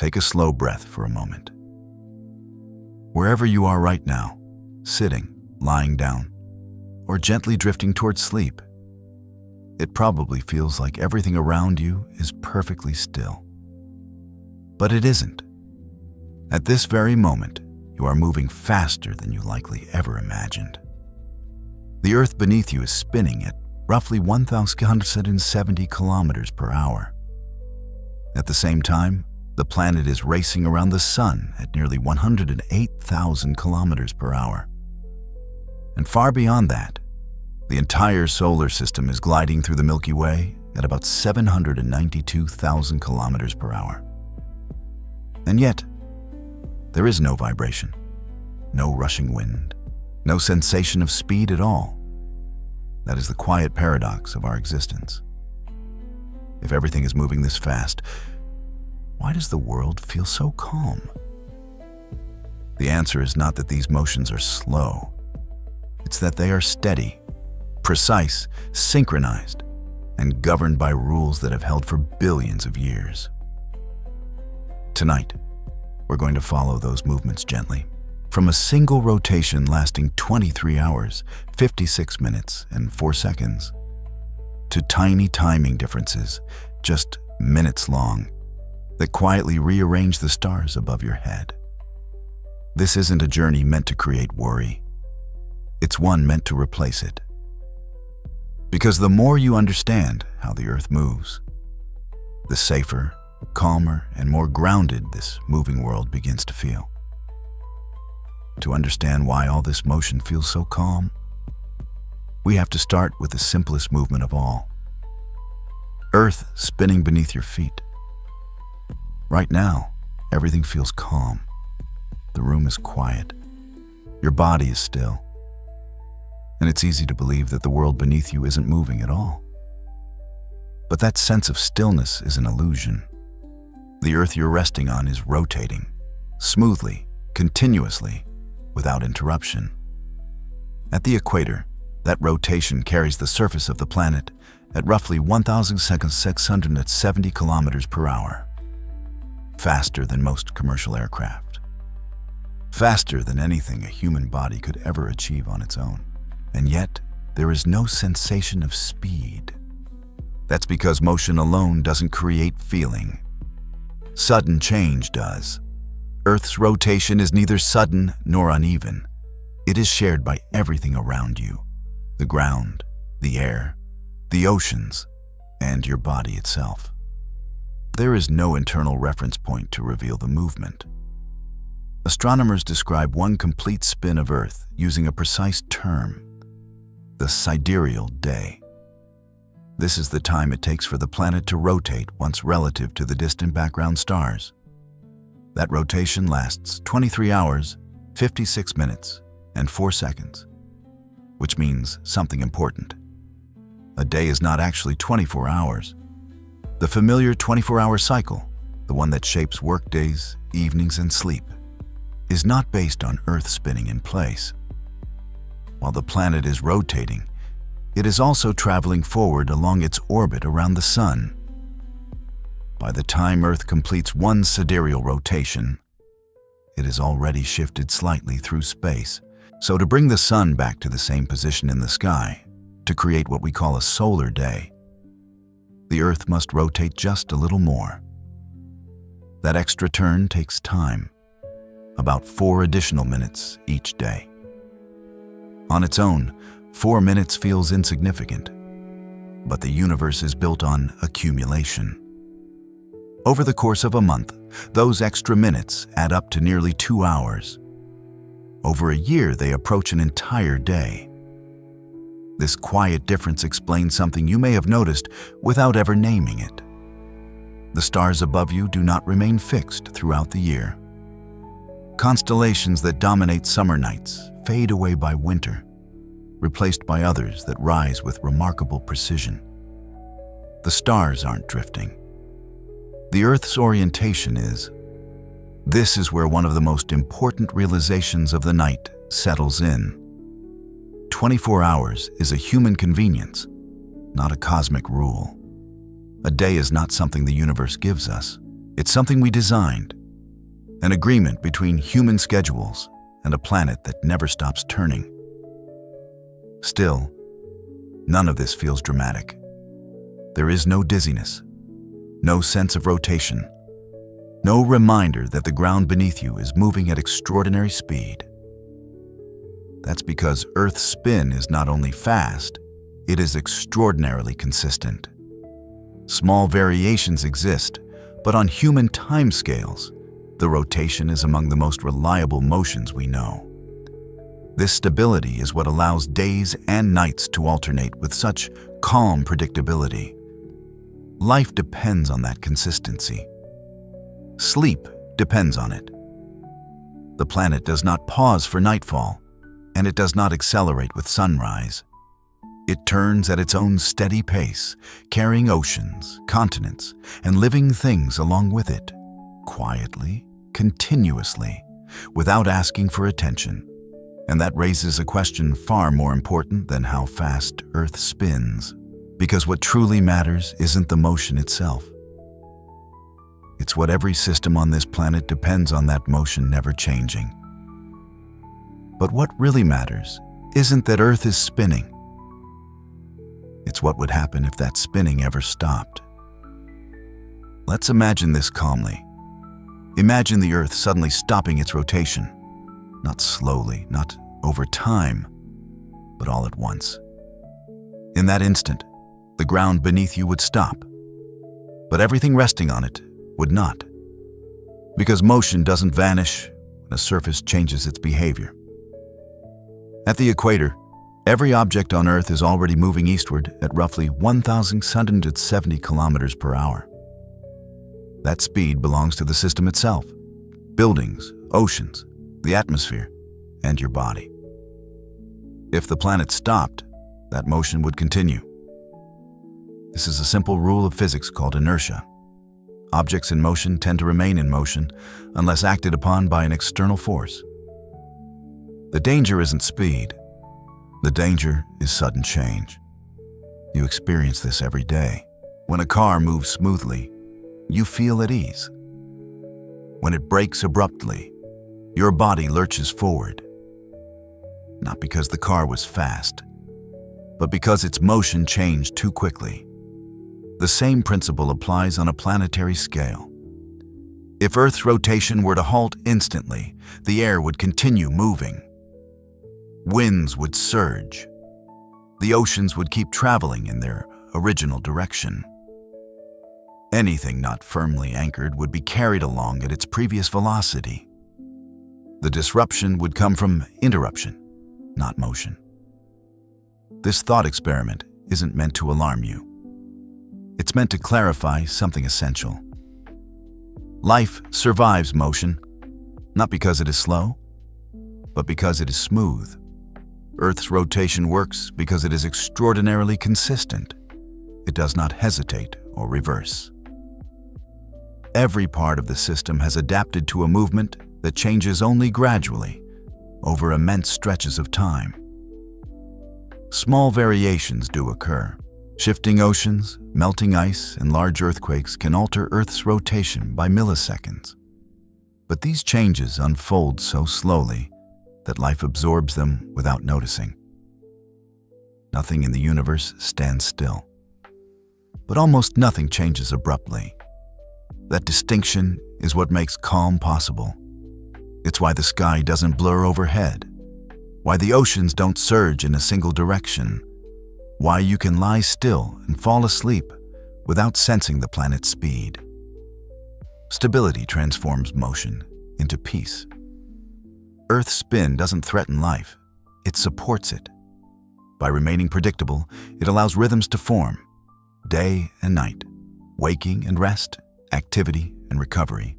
take a slow breath for a moment. Wherever you are right now, sitting, lying down, or gently drifting towards sleep, it probably feels like everything around you is perfectly still. But it isn't. At this very moment, you are moving faster than you likely ever imagined. The Earth beneath you is spinning at roughly 1,170 kilometers per hour. At the same time, the planet is racing around the Sun at nearly 108,000 kilometers per hour. And far beyond that, the entire solar system is gliding through the Milky Way at about 792,000 kilometers per hour. And yet, there is no vibration, no rushing wind, no sensation of speed at all. That is the quiet paradox of our existence. If everything is moving this fast, why does the world feel so calm? The answer is not that these motions are slow. It's that they are steady, precise, synchronized, and governed by rules that have held for billions of years. Tonight, we're going to follow those movements gently, from a single rotation lasting 23 hours, 56 minutes, and 4 seconds, to tiny timing differences, just minutes long, that quietly rearrange the stars above your head. This isn't a journey meant to create worry. It's one meant to replace it. Because the more you understand how the Earth moves, the safer, calmer, and more grounded this moving world begins to feel. To understand why all this motion feels so calm, we have to start with the simplest movement of all. Earth spinning beneath your feet. Right now, everything feels calm. The room is quiet. Your body is still. And it's easy to believe that the world beneath you isn't moving at all. But that sense of stillness is an illusion. The Earth you're resting on is rotating, smoothly, continuously, without interruption. At the equator, that rotation carries the surface of the planet at roughly 1,670 kilometers per hour. Faster than most commercial aircraft. Faster than anything a human body could ever achieve on its own. And yet, there is no sensation of speed. That's because motion alone doesn't create feeling. Sudden change does. Earth's rotation is neither sudden nor uneven. It is shared by everything around you: the ground, the air, the oceans, and your body itself. There is no internal reference point to reveal the movement. Astronomers describe one complete spin of Earth using a precise term: the sidereal day. This is the time it takes for the planet to rotate once relative to the distant background stars. That rotation lasts 23 hours, 56 minutes, and 4 seconds, which means something important. A day is not actually 24 hours. The familiar 24-hour cycle, the one that shapes workdays, evenings, and sleep, is not based on Earth spinning in place. While the planet is rotating, it is also traveling forward along its orbit around the Sun. By the time Earth completes one sidereal rotation, it has already shifted slightly through space. So to bring the Sun back to the same position in the sky, to create what we call a solar day, the Earth must rotate just a little more. That extra turn takes time, about 4 additional minutes each day. On its own, 4 minutes feels insignificant, but the universe is built on accumulation. Over the course of a month, those extra minutes add up to nearly 2 hours. Over a year, they approach an entire day. This quiet difference explains something you may have noticed without ever naming it. The stars above you do not remain fixed throughout the year. Constellations that dominate summer nights fade away by winter, replaced by others that rise with remarkable precision. The stars aren't drifting. The Earth's orientation is. This is where one of the most important realizations of the night settles in. 24 hours is a human convenience, not a cosmic rule. A day is not something the universe gives us. It's something we designed, an agreement between human schedules and a planet that never stops turning. Still, none of this feels dramatic. There is no dizziness, no sense of rotation, no reminder that the ground beneath you is moving at extraordinary speed. That's because Earth's spin is not only fast, it is extraordinarily consistent. Small variations exist, but on human timescales, the rotation is among the most reliable motions we know. This stability is what allows days and nights to alternate with such calm predictability. Life depends on that consistency. Sleep depends on it. The planet does not pause for nightfall, and it does not accelerate with sunrise. It turns at its own steady pace, carrying oceans, continents, and living things along with it, quietly, continuously, without asking for attention. And that raises a question far more important than how fast Earth spins, because what truly matters isn't the motion itself. It's what every system on this planet depends on that motion never changing. But what really matters isn't that Earth is spinning. It's what would happen if that spinning ever stopped. Let's imagine this calmly. Imagine the Earth suddenly stopping its rotation. Not slowly, not over time, but all at once. In that instant, the ground beneath you would stop, but everything resting on it would not. Because motion doesn't vanish when a surface changes its behavior. At the equator, every object on Earth is already moving eastward at roughly 1,670 kilometers per hour. That speed belongs to the system itself, buildings, oceans, the atmosphere, and your body. If the planet stopped, that motion would continue. This is a simple rule of physics called inertia. Objects in motion tend to remain in motion unless acted upon by an external force. The danger isn't speed. The danger is sudden change. You experience this every day. When a car moves smoothly, you feel at ease. When it brakes abruptly, your body lurches forward. Not because the car was fast, but because its motion changed too quickly. The same principle applies on a planetary scale. If Earth's rotation were to halt instantly, the air would continue moving. Winds would surge. The oceans would keep traveling in their original direction. Anything not firmly anchored would be carried along at its previous velocity. The disruption would come from interruption, not motion. This thought experiment isn't meant to alarm you. It's meant to clarify something essential. Life survives motion, not because it is slow, but because it is smooth. Earth's rotation works because it is extraordinarily consistent. It does not hesitate or reverse. Every part of the system has adapted to a movement that changes only gradually over immense stretches of time. Small variations do occur. Shifting oceans, melting ice, and large earthquakes can alter Earth's rotation by milliseconds. But these changes unfold so slowly that life absorbs them without noticing. Nothing in the universe stands still. But almost nothing changes abruptly. That distinction is what makes calm possible. It's why the sky doesn't blur overhead, why the oceans don't surge in a single direction, why you can lie still and fall asleep without sensing the planet's speed. Stability transforms motion into peace. Earth's spin doesn't threaten life, it supports it. By remaining predictable, it allows rhythms to form, day and night, waking and rest, activity and recovery.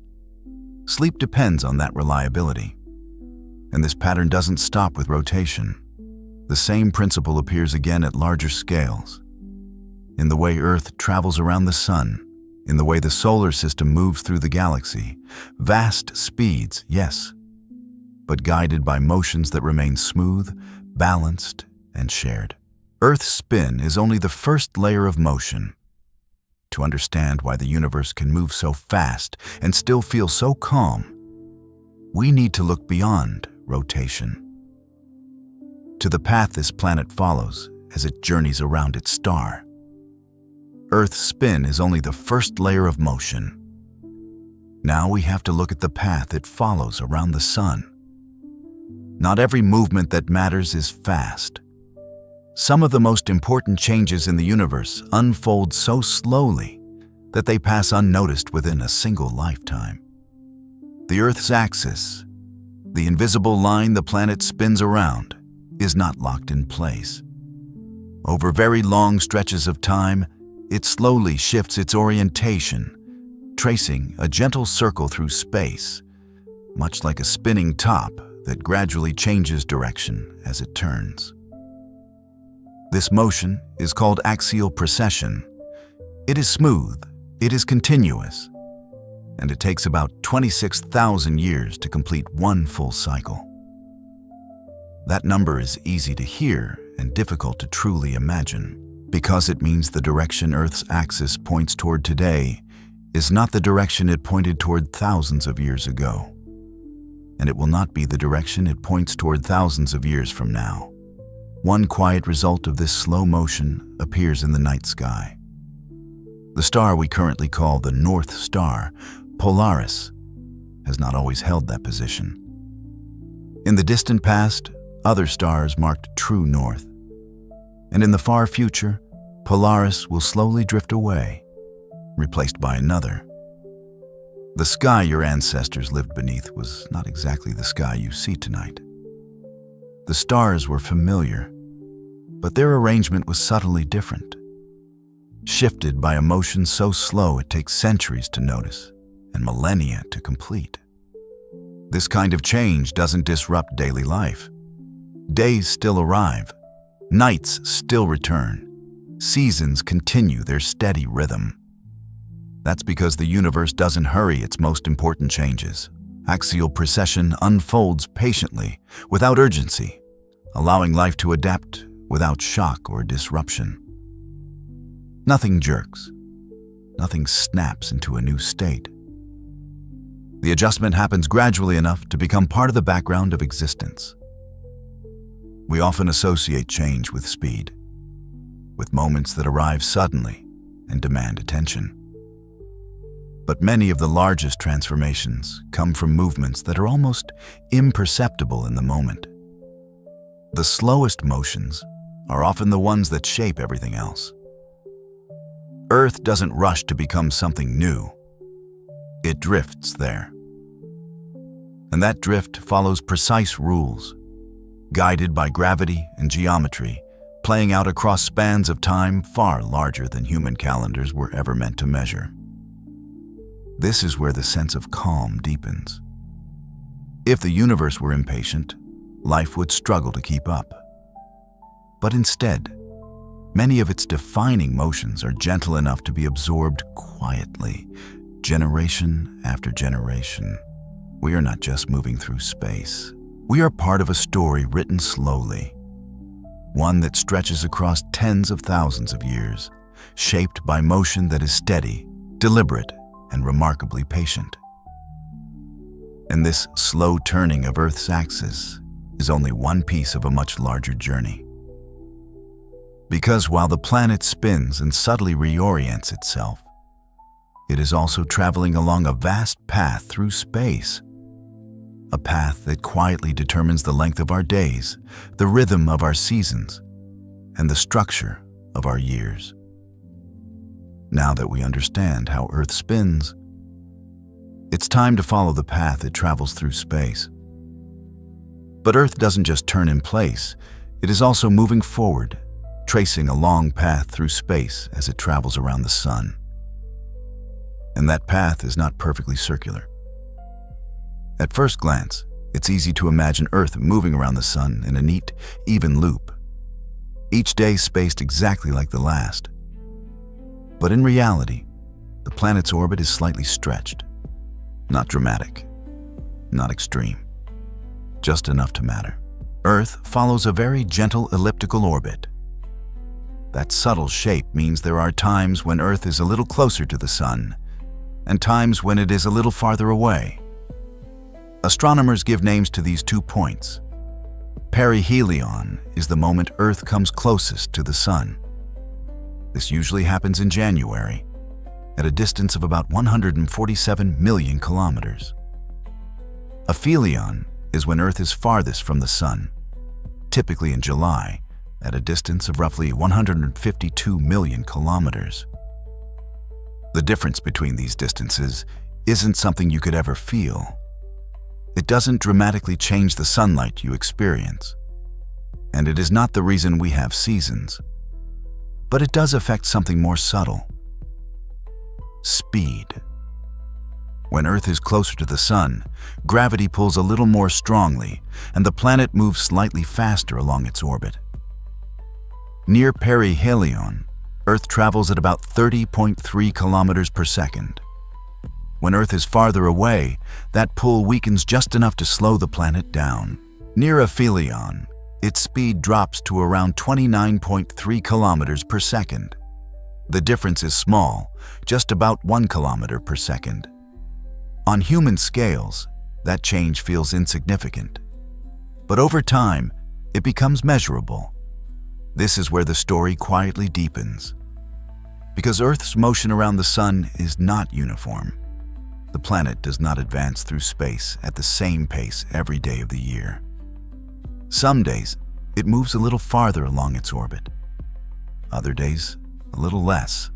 Sleep depends on that reliability. And this pattern doesn't stop with rotation. The same principle appears again at larger scales. In the way Earth travels around the sun, in the way the solar system moves through the galaxy. Vast speeds, yes, but guided by motions that remain smooth, balanced, and shared. Earth's spin is only the first layer of motion. to understand why the universe can move so fast and still feel so calm, we need to look beyond rotation to the path this planet follows as it journeys around its star. Earth's spin is only the first layer of motion. Now we have to look at the path it follows around the sun. Not every movement that matters is fast. Some of the most important changes in the universe unfold so slowly that they pass unnoticed within a single lifetime. The Earth's axis, the invisible line the planet spins around, is not locked in place. Over very long stretches of time, it slowly shifts its orientation, tracing a gentle circle through space, much like a spinning top that gradually changes direction as it turns. This motion is called axial precession. It is smooth, it is continuous, and it takes about 26,000 years to complete one full cycle. That number is easy to hear and difficult to truly imagine, because it means the direction Earth's axis points toward today is not the direction it pointed toward thousands of years ago. And it will not be the direction it points toward thousands of years from now. One quiet result of this slow motion appears in the night sky. The star we currently call the North Star, Polaris, has not always held that position. In the distant past, other stars marked true north. And in the far future, Polaris will slowly drift away, replaced by another. The sky your ancestors lived beneath was not exactly the sky you see tonight. The stars were familiar, but their arrangement was subtly different, shifted by a motion so slow it takes centuries to notice and millennia to complete. This kind of change doesn't disrupt daily life. Days still arrive, nights still return, seasons continue their steady rhythm. That's because the universe doesn't hurry its most important changes. Axial precession unfolds patiently, without urgency, allowing life to adapt without shock or disruption. Nothing jerks, nothing snaps into a new state. The adjustment happens gradually enough to become part of the background of existence. We often associate change with speed, with moments that arrive suddenly and demand attention. But many of the largest transformations come from movements that are almost imperceptible in the moment. The slowest motions are often the ones that shape everything else. Earth doesn't rush to become something new. It drifts there. And that drift follows precise rules, guided by gravity and geometry, playing out across spans of time far larger than human calendars were ever meant to measure. This is where the sense of calm deepens. If the universe were impatient, life would struggle to keep up. But instead, many of its defining motions are gentle enough to be absorbed quietly, generation after generation. We are not just moving through space. We are part of a story written slowly, one that stretches across tens of thousands of years, shaped by motion that is steady, deliberate, and remarkably patient. And this slow turning of Earth's axis is only one piece of a much larger journey. Because while the planet spins and subtly reorients itself, it is also traveling along a vast path through space, a path that quietly determines the length of our days, the rhythm of our seasons, and the structure of our years. Now that we understand how Earth spins, it's time to follow the path it travels through space. But Earth doesn't just turn in place, it is also moving forward, tracing a long path through space as it travels around the sun. And that path is not perfectly circular. At first glance, it's easy to imagine Earth moving around the sun in a neat, even loop, each day spaced exactly like the last. But in reality, the planet's orbit is slightly stretched. Not dramatic, not extreme, just enough to matter. Earth follows a very gentle elliptical orbit. That subtle shape means there are times when Earth is a little closer to the Sun and times when it is a little farther away. Astronomers give names to these 2 points. Perihelion is the moment Earth comes closest to the Sun. This usually happens in January, at a distance of about 147 million kilometers. Aphelion is when Earth is farthest from the Sun, typically in July, at a distance of roughly 152 million kilometers. The difference between these distances isn't something you could ever feel. It doesn't dramatically change the sunlight you experience, and it is not the reason we have seasons. But it does affect something more subtle: speed. When Earth is closer to the Sun, gravity pulls a little more strongly, and the planet moves slightly faster along its orbit. Near perihelion, Earth travels at about 30.3 kilometers per second. When Earth is farther away, that pull weakens just enough to slow the planet down. Near aphelion, its speed drops to around 29.3 kilometers per second. The difference is small, just about 1 kilometer per second. On human scales, that change feels insignificant. But over time, it becomes measurable. This is where the story quietly deepens. Because Earth's motion around the Sun is not uniform. The planet does not advance through space at the same pace every day of the year. Some days, it moves a little farther along its orbit. Other days, a little less.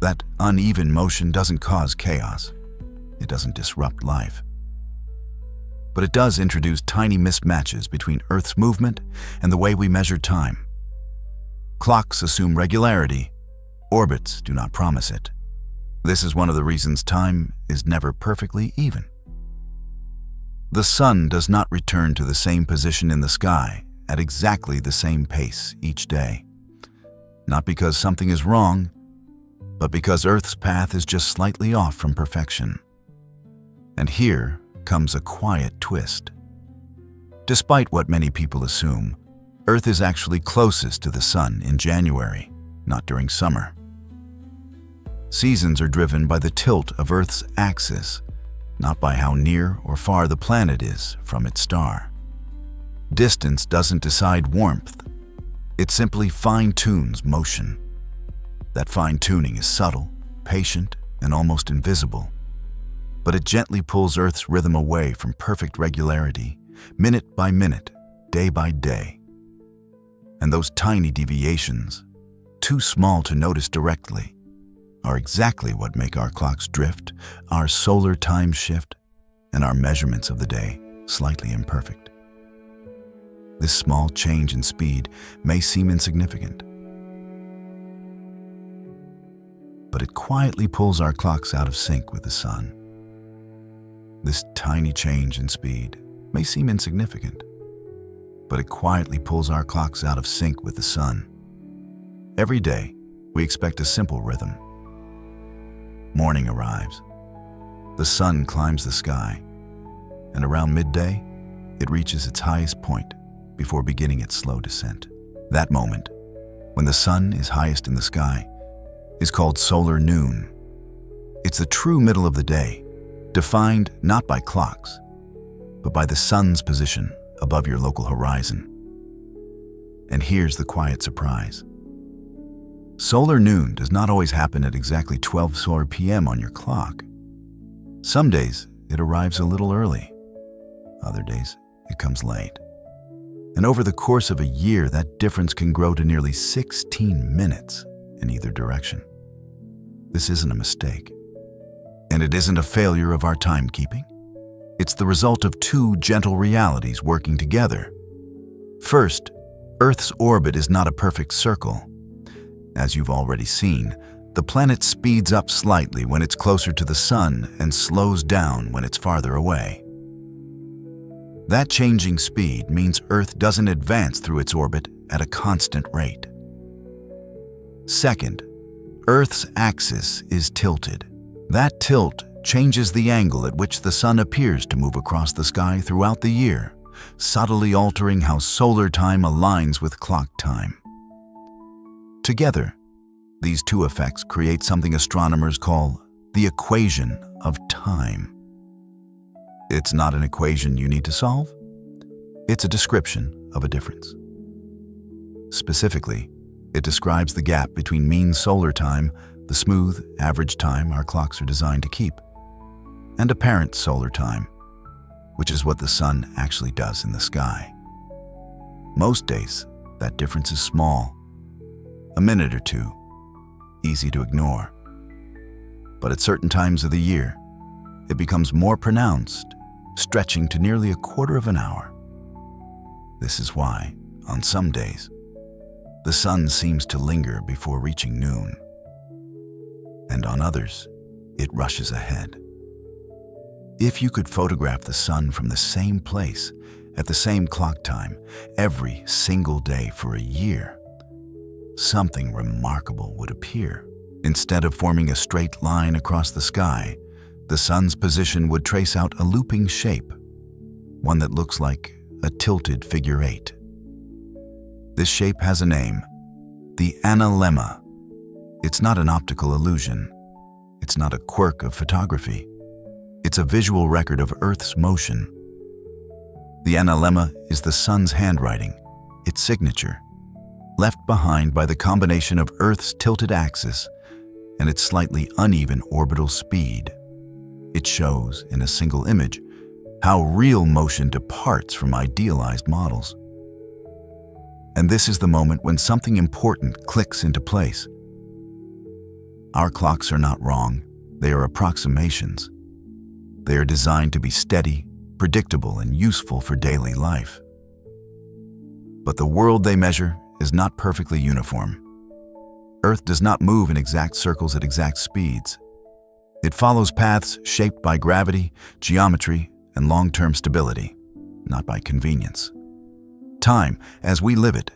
That uneven motion doesn't cause chaos. It doesn't disrupt life. But it does introduce tiny mismatches between Earth's movement and the way we measure time. Clocks assume regularity. Orbits do not promise it. This is one of the reasons time is never perfectly even. The Sun does not return to the same position in the sky at exactly the same pace each day. Not because something is wrong, but because Earth's path is just slightly off from perfection. And here comes a quiet twist. Despite what many people assume, Earth is actually closest to the Sun in January, not during summer. Seasons are driven by the tilt of Earth's axis, not by how near or far the planet is from its star. Distance doesn't decide warmth. It simply fine-tunes motion. That fine-tuning is subtle, patient, and almost invisible. But it gently pulls Earth's rhythm away from perfect regularity, minute by minute, day by day. And those tiny deviations, too small to notice directly, are exactly what make our clocks drift, our solar time shift, and our measurements of the day slightly imperfect. This small change in speed may seem insignificant, but it quietly pulls our clocks out of sync with the Sun. This tiny change in speed may seem insignificant, but it quietly pulls our clocks out of sync with the Sun. Every day, we expect a simple rhythm. Morning arrives. The Sun climbs the sky, and around midday, it reaches its highest point before beginning its slow descent. That moment, when the Sun is highest in the sky, is called solar noon. It's the true middle of the day, defined not by clocks, but by the Sun's position above your local horizon. And here's the quiet surprise. Solar noon does not always happen at exactly 12 p.m. on your clock. Some days, it arrives a little early. Other days, it comes late. And over the course of a year, that difference can grow to nearly 16 minutes in either direction. This isn't a mistake. And it isn't a failure of our timekeeping. It's the result of two gentle realities working together. First, Earth's orbit is not a perfect circle. As you've already seen, the planet speeds up slightly when it's closer to the Sun and slows down when it's farther away. That changing speed means Earth doesn't advance through its orbit at a constant rate. Second, Earth's axis is tilted. That tilt changes the angle at which the Sun appears to move across the sky throughout the year, subtly altering how solar time aligns with clock time. Together, these two effects create something astronomers call the equation of time. It's not an equation you need to solve. It's a description of a difference. Specifically, it describes the gap between mean solar time, the smooth, average time our clocks are designed to keep, and apparent solar time, which is what the sun actually does in the sky. Most days, that difference is small, a minute or two, easy to ignore. But at certain times of the year, it becomes more pronounced, stretching to nearly a quarter of an hour. This is why, on some days, the sun seems to linger before reaching noon, and on others, it rushes ahead. If you could photograph the sun from the same place at the same clock time every single day for a year, something remarkable would appear. Instead of forming a straight line across the sky, the sun's position would trace out a looping shape, one that looks like a tilted figure eight. This shape has a name, the analemma. It's not an optical illusion. It's not a quirk of photography. It's a visual record of Earth's motion. The analemma is the sun's handwriting, its signature, left behind by the combination of Earth's tilted axis and its slightly uneven orbital speed. It shows, in a single image, how real motion departs from idealized models. And this is the moment when something important clicks into place. Our clocks are not wrong. They are approximations. They are designed to be steady, predictable, and useful for daily life. But the world they measure is not perfectly uniform. Earth does not move in exact circles at exact speeds. It follows paths shaped by gravity, geometry, and long-term stability, not by convenience. Time, as we live it,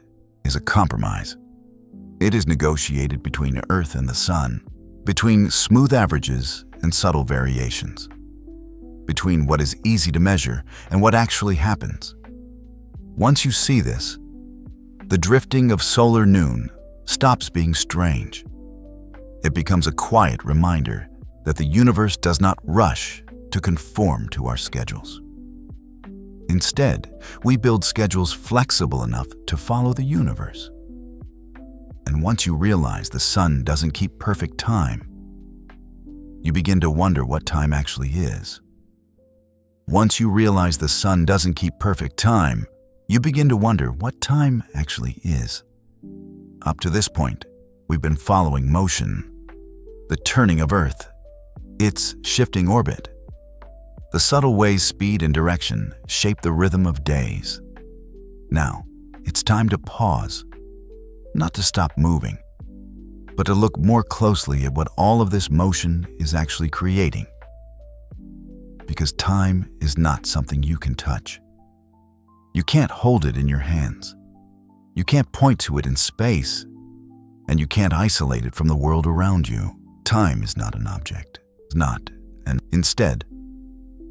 is a compromise. It is negotiated between Earth and the sun, between smooth averages and subtle variations, between what is easy to measure and what actually happens. Once you see this, the drifting of solar noon stops being strange. It becomes a quiet reminder that the universe does not rush to conform to our schedules. Instead, we build schedules flexible enough to follow the universe. And once you realize the sun doesn't keep perfect time, you begin to wonder what time actually is. Once you realize the sun doesn't keep perfect time, you begin to wonder what time actually is. Up to this point, we've been following motion, the turning of Earth, its shifting orbit. The subtle ways speed and direction shape the rhythm of days. Now, it's time to pause, not to stop moving, but to look more closely at what all of this motion is actually creating. Because time is not something you can touch. You can't hold it in your hands. You can't point to it in space, and you can't isolate it from the world around you. Time is not an object. It's not, and instead,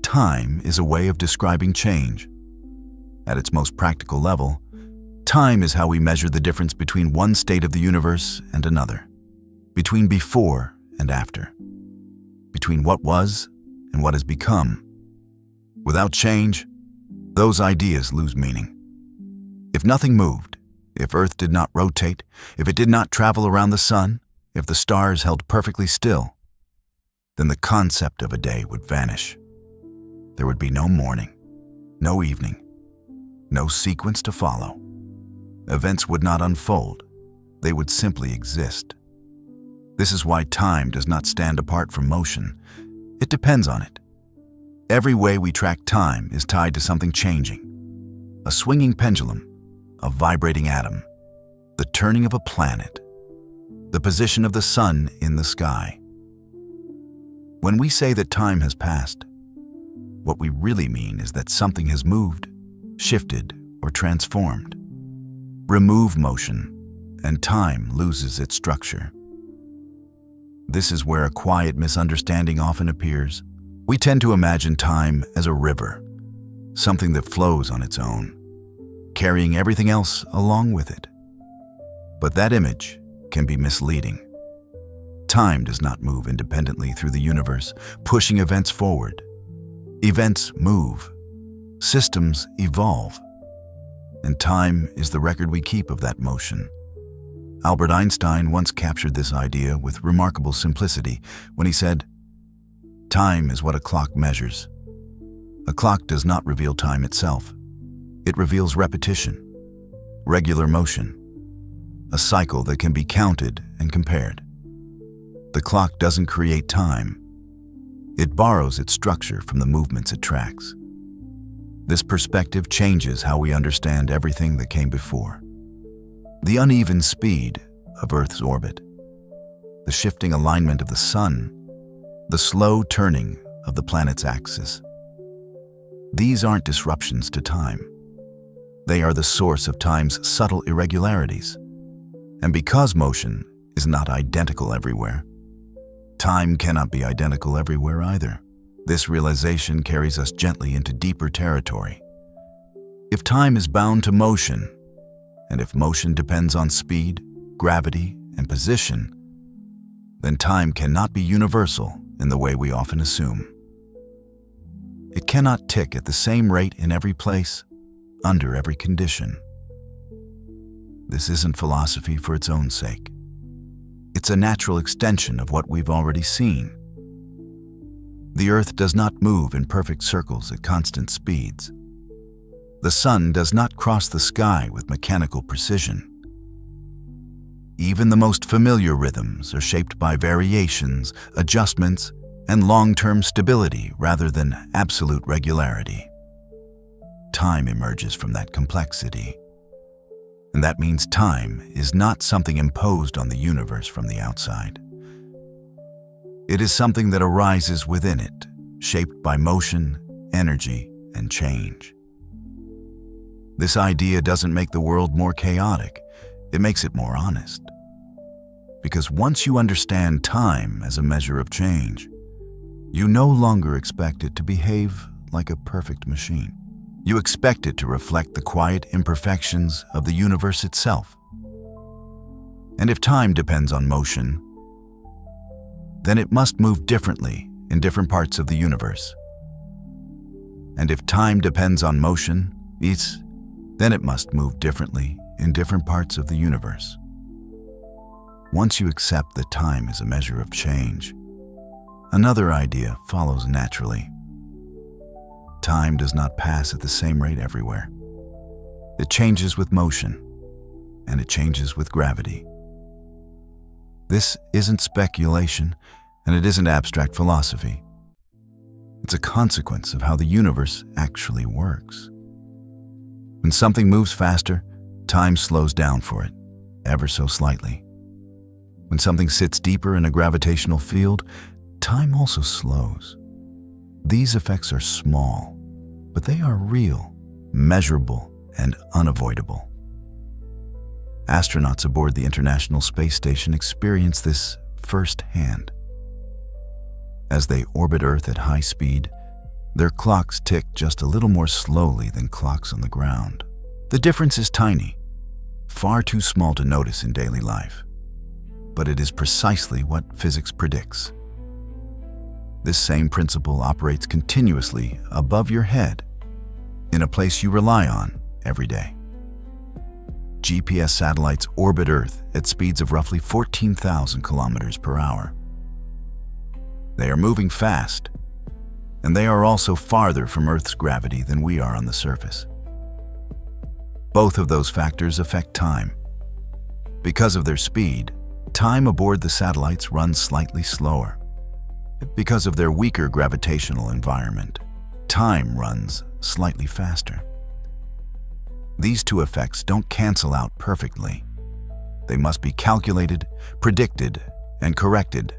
time is a way of describing change. At its most practical level, time is how we measure the difference between one state of the universe and another, between before and after, between what was and what has become. Without change, those ideas lose meaning. If nothing moved, if Earth did not rotate, if it did not travel around the sun, if the stars held perfectly still, then the concept of a day would vanish. There would be no morning, no evening, no sequence to follow. Events would not unfold. They would simply exist. This is why time does not stand apart from motion. It depends on it. Every way we track time is tied to something changing. A swinging pendulum, a vibrating atom, the turning of a planet, the position of the sun in the sky. When we say that time has passed, what we really mean is that something has moved, shifted, or transformed. Remove motion, and time loses its structure. This is where a quiet misunderstanding often appears. We tend to imagine time as a river, something that flows on its own, carrying everything else along with it. But that image can be misleading. Time does not move independently through the universe, pushing events forward. Events move. Systems evolve. And time is the record we keep of that motion. Albert Einstein once captured this idea with remarkable simplicity when he said, "Time is what a clock measures. A clock does not reveal time itself. It reveals repetition, regular motion, a cycle that can be counted and compared. The clock doesn't create time. It borrows its structure from the movements it tracks." This perspective changes how we understand everything that came before. The uneven speed of Earth's orbit, the shifting alignment of the sun, the slow turning of the planet's axis. These aren't disruptions to time. They are the source of time's subtle irregularities. And because motion is not identical everywhere, time cannot be identical everywhere either. This realization carries us gently into deeper territory. If time is bound to motion, and if motion depends on speed, gravity, and position, then time cannot be universal in the way we often assume. It cannot tick at the same rate in every place, under every condition. This isn't philosophy for its own sake. It's a natural extension of what we've already seen. The Earth does not move in perfect circles at constant speeds. The sun does not cross the sky with mechanical precision. Even the most familiar rhythms are shaped by variations, adjustments, and long-term stability rather than absolute regularity. Time emerges from that complexity. And that means time is not something imposed on the universe from the outside. It is something that arises within it, shaped by motion, energy, and change. This idea doesn't make the world more chaotic, it makes it more honest. Because once you understand time as a measure of change, you no longer expect it to behave like a perfect machine. You expect it to reflect the quiet imperfections of the universe itself. And if time depends on motion, then it must move differently in different parts of the universe. And if time depends on motion, then it must move differently in different parts of the universe. Once you accept that time is a measure of change, another idea follows naturally. Time does not pass at the same rate everywhere. It changes with motion, and it changes with gravity. This isn't speculation, and it isn't abstract philosophy. It's a consequence of how the universe actually works. When something moves faster, time slows down for it, ever so slightly. When something sits deeper in a gravitational field, time also slows. These effects are small, but they are real, measurable, and unavoidable. Astronauts aboard the International Space Station experience this firsthand. As they orbit Earth at high speed, their clocks tick just a little more slowly than clocks on the ground. The difference is tiny, far too small to notice in daily life, but it is precisely what physics predicts. This same principle operates continuously above your head, in a place you rely on every day. GPS satellites orbit Earth at speeds of roughly 14,000 kilometers per hour. They are moving fast, and they are also farther from Earth's gravity than we are on the surface. Both of those factors affect time. Because of their speed, time aboard the satellites runs slightly slower. Because of their weaker gravitational environment, time runs slightly faster. These two effects don't cancel out perfectly. They must be calculated, predicted, and corrected.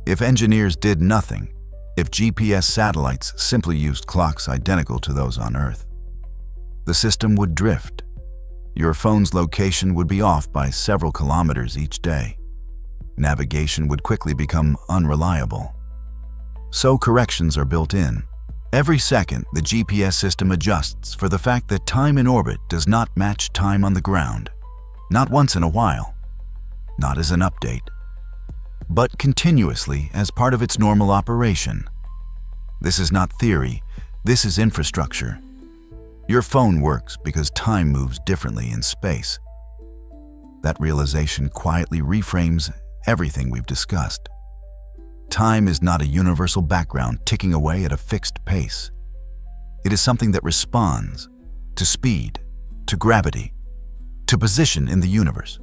If engineers did nothing, if GPS satellites simply used clocks identical to those on Earth, the system would drift. Your phone's location would be off by several kilometers each day. Navigation would quickly become unreliable. So corrections are built in. Every second, the GPS system adjusts for the fact that time in orbit does not match time on the ground. Not once in a while, not as an update, but continuously as part of its normal operation. This is not theory, this is infrastructure. Your phone works because time moves differently in space. That realization quietly reframes everything we've discussed. Time is not a universal background ticking away at a fixed pace. It is something that responds to speed, to gravity, to position in the universe.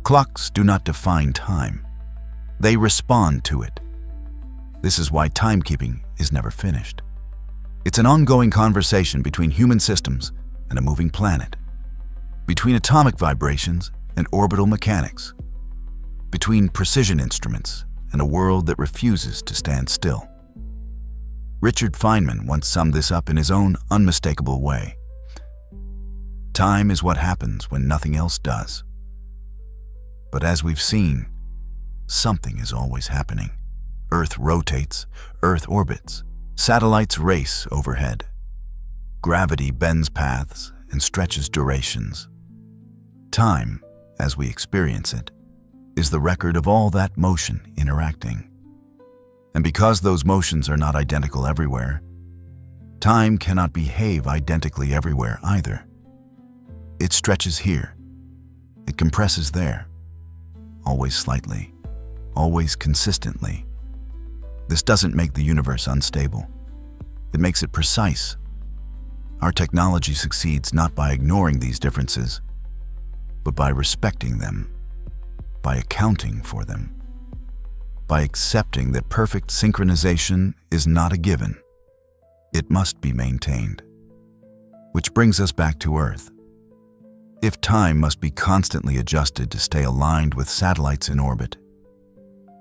Clocks do not define time. They respond to it. This is why timekeeping is never finished. It's an ongoing conversation between human systems and a moving planet, between atomic vibrations and orbital mechanics, between precision instruments and a world that refuses to stand still. Richard Feynman once summed this up in his own unmistakable way. Time is what happens when nothing else does. But as we've seen, something is always happening. Earth rotates, Earth orbits, satellites race overhead. Gravity bends paths and stretches durations. Time, as we experience it, is the record of all that motion interacting. And because those motions are not identical everywhere, time cannot behave identically everywhere either. It stretches here, it compresses there, always slightly, always consistently. This doesn't make the universe unstable. It makes it precise. Our technology succeeds not by ignoring these differences, but by respecting them, by accounting for them, by accepting that perfect synchronization is not a given. It must be maintained. Which brings us back to Earth. If time must be constantly adjusted to stay aligned with satellites in orbit,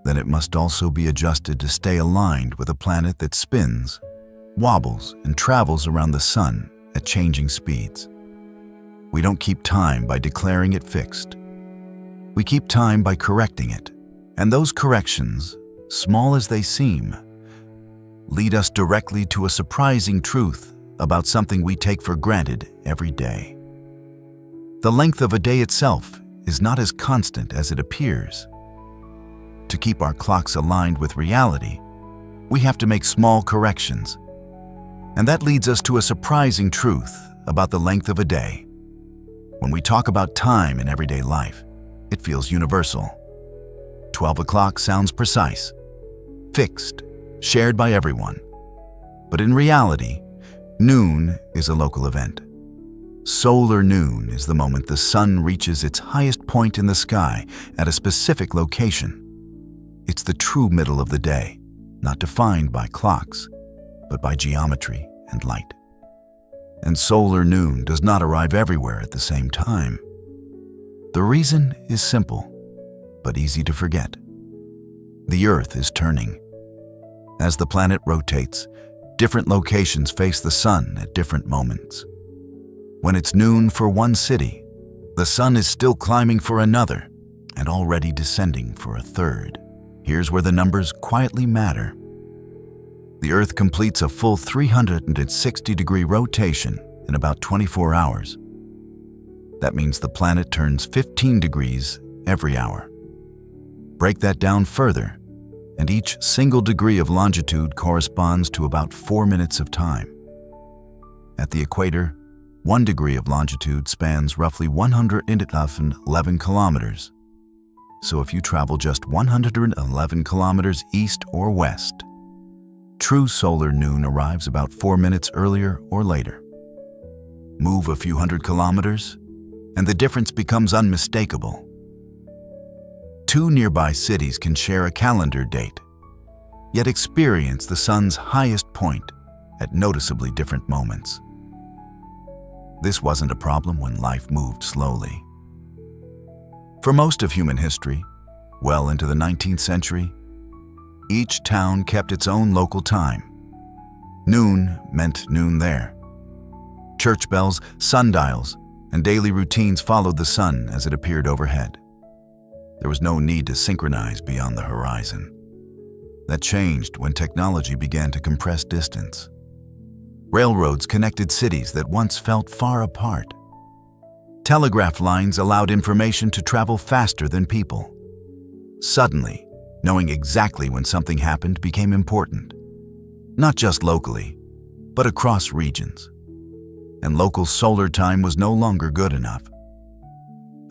then it must also be adjusted to stay aligned with a planet that spins, wobbles, and travels around the sun at changing speeds. We don't keep time by declaring it fixed. We keep time by correcting it, and those corrections, small as they seem, lead us directly to a surprising truth about something we take for granted every day. The length of a day itself is not as constant as it appears. To keep our clocks aligned with reality, we have to make small corrections. And that leads us to a surprising truth about the length of a day. When we talk about time in everyday life, it feels universal. 12 o'clock sounds precise, fixed, shared by everyone. But in reality, noon is a local event. Solar noon is the moment the sun reaches its highest point in the sky at a specific location. It's the true middle of the day, not defined by clocks, but by geometry and light. And solar noon does not arrive everywhere at the same time. The reason is simple, but easy to forget. The Earth is turning. As the planet rotates, different locations face the sun at different moments. When it's noon for one city, the sun is still climbing for another and already descending for a third. Here's where the numbers quietly matter. The Earth completes a full 360-degree rotation in about 24 hours. That means the planet turns 15 degrees every hour. Break that down further, and each single degree of longitude corresponds to about 4 minutes of time. At the equator, 1 degree of longitude spans roughly 111 kilometers. So if you travel just 111 kilometers east or west, true solar noon arrives about 4 minutes earlier or later. Move a few hundred kilometers, and the difference becomes unmistakable. Two nearby cities can share a calendar date, yet experience the sun's highest point at noticeably different moments. This wasn't a problem when life moved slowly. For most of human history, well into the 19th century, each town kept its own local time. Noon meant noon there. Church bells, sundials, and daily routines followed the sun as it appeared overhead. There was no need to synchronize beyond the horizon. That changed when technology began to compress distance. Railroads connected cities that once felt far apart. Telegraph lines allowed information to travel faster than people. Suddenly, knowing exactly when something happened became important, not just locally, but across regions. And local solar time was no longer good enough.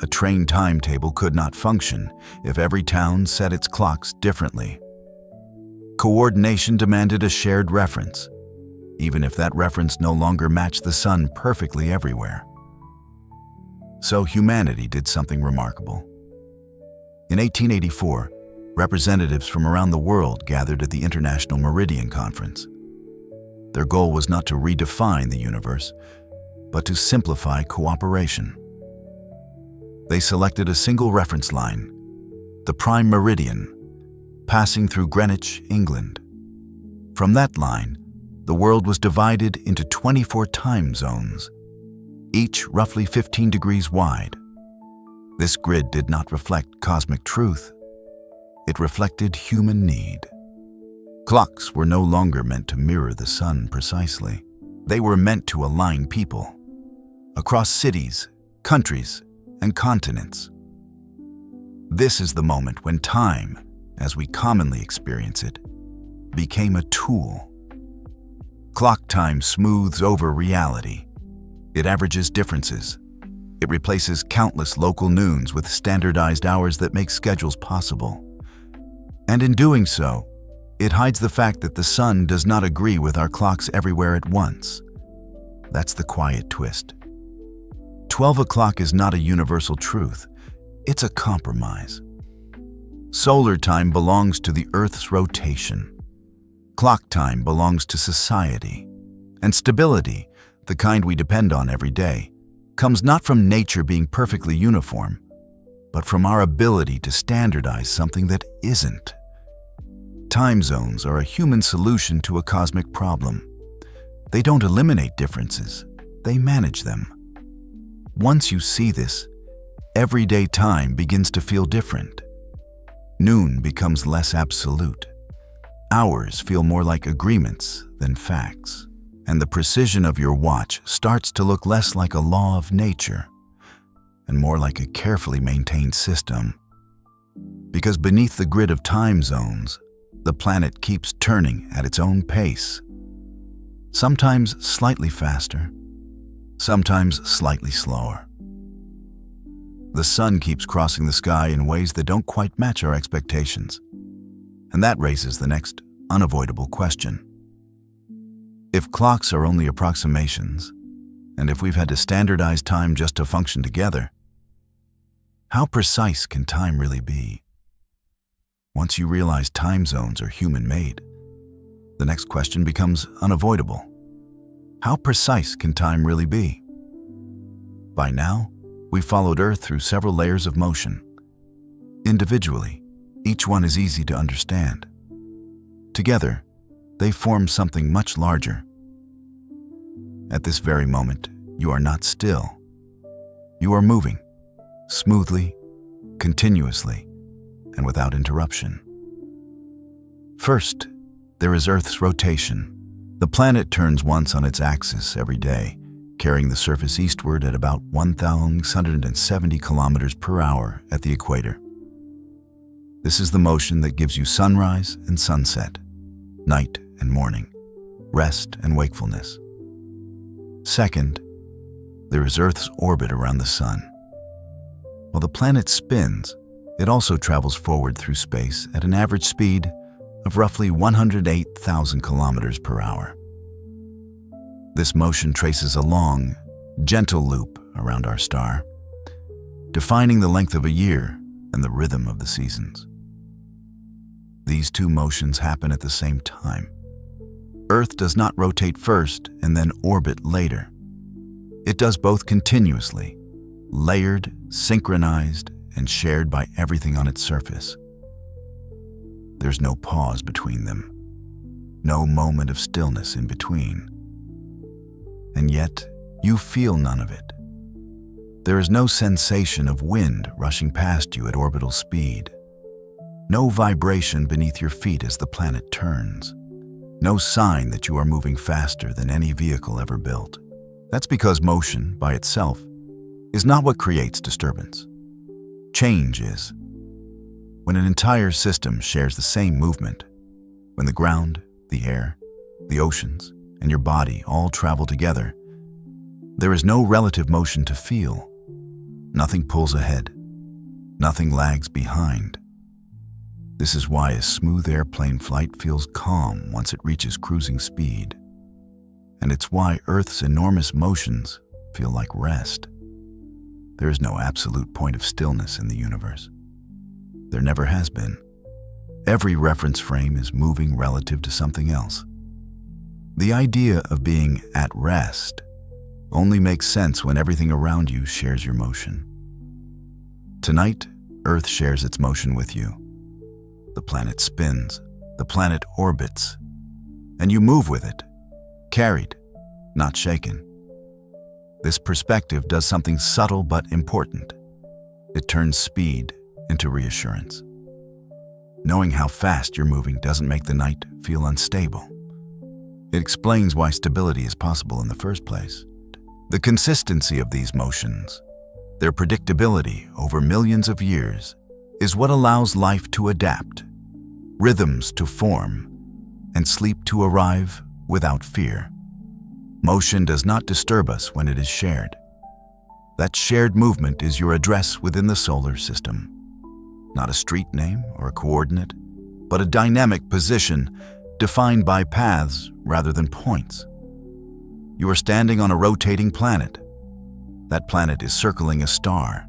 A train timetable could not function if every town set its clocks differently. Coordination demanded a shared reference, even if that reference no longer matched the sun perfectly everywhere. So humanity did something remarkable. In 1884, representatives from around the world gathered at the International Meridian Conference. Their goal was not to redefine the universe, but to simplify cooperation. They selected a single reference line, the prime meridian, passing through Greenwich, England. From that line, the world was divided into 24 time zones, each roughly 15 degrees wide. This grid did not reflect cosmic truth. It reflected human need. Clocks were no longer meant to mirror the sun precisely. They were meant to align people across cities, countries, and continents. This is the moment when time, as we commonly experience it, became a tool. Clock time smooths over reality. It averages differences. It replaces countless local noons with standardized hours that make schedules possible. And in doing so, it hides the fact that the sun does not agree with our clocks everywhere at once. That's the quiet twist. 12 o'clock is not a universal truth. It's a compromise. Solar time belongs to the Earth's rotation. Clock time belongs to society. And stability, the kind we depend on every day, comes not from nature being perfectly uniform, but from our ability to standardize something that isn't. Time zones are a human solution to a cosmic problem. They don't eliminate differences, they manage them. Once you see this, everyday time begins to feel different. Noon becomes less absolute. Hours feel more like agreements than facts. And the precision of your watch starts to look less like a law of nature and more like a carefully maintained system. Because beneath the grid of time zones, the planet keeps turning at its own pace. Sometimes slightly faster, sometimes slightly slower. The sun keeps crossing the sky in ways that don't quite match our expectations. And that raises the next unavoidable question. If clocks are only approximations, and if we've had to standardize time just to function together, how precise can time really be? Once you realize time zones are human-made, the next question becomes unavoidable. How precise can time really be? By now, we've followed Earth through several layers of motion. Individually, each one is easy to understand. Together, they form something much larger. At this very moment, you are not still. You are moving, smoothly, continuously, and without interruption. First, there is Earth's rotation. The planet turns once on its axis every day, carrying the surface eastward at about 1,670 kilometers per hour at the equator. This is the motion that gives you sunrise and sunset, night and morning, rest and wakefulness. Second, there is Earth's orbit around the sun. While the planet spins, it also travels forward through space at an average speed of roughly 108,000 kilometers per hour. This motion traces a long, gentle loop around our star, defining the length of a year and the rhythm of the seasons. These two motions happen at the same time. Earth does not rotate first and then orbit later. It does both continuously, layered, synchronized, and shared by everything on its surface. There's no pause between them, no moment of stillness in between. And yet, you feel none of it. There is no sensation of wind rushing past you at orbital speed. No vibration beneath your feet as the planet turns. No sign that you are moving faster than any vehicle ever built. That's because motion, by itself, is not what creates disturbance. Change is. When an entire system shares the same movement, when the ground, the air, the oceans, and your body all travel together, there is no relative motion to feel. Nothing pulls ahead. Nothing lags behind. This is why a smooth airplane flight feels calm once it reaches cruising speed. And it's why Earth's enormous motions feel like rest. There is no absolute point of stillness in the universe. There never has been. Every reference frame is moving relative to something else. The idea of being at rest only makes sense when everything around you shares your motion. Tonight, Earth shares its motion with you. The planet spins, the planet orbits, and you move with it, carried, not shaken. This perspective does something subtle but important. It turns speed into reassurance. Knowing how fast you're moving doesn't make the night feel unstable. It explains why stability is possible in the first place. The consistency of these motions, their predictability over millions of years, is what allows life to adapt, rhythms to form, and sleep to arrive without fear. Motion does not disturb us when it is shared. That shared movement is your address within the solar system. Not a street name or a coordinate, but a dynamic position defined by paths rather than points. You are standing on a rotating planet. That planet is circling a star,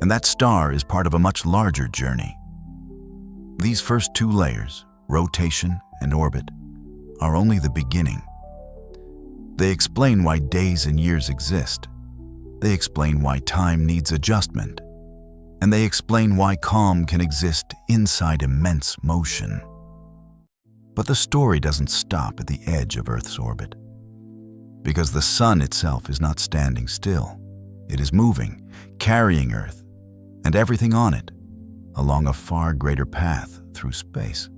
and that star is part of a much larger journey. These first two layers, rotation and orbit, are only the beginning. They explain why days and years exist. They explain why time needs adjustment. And they explain why calm can exist inside immense motion. But the story doesn't stop at the edge of Earth's orbit. Because the sun itself is not standing still. It is moving, carrying Earth and everything on it along a far greater path through space.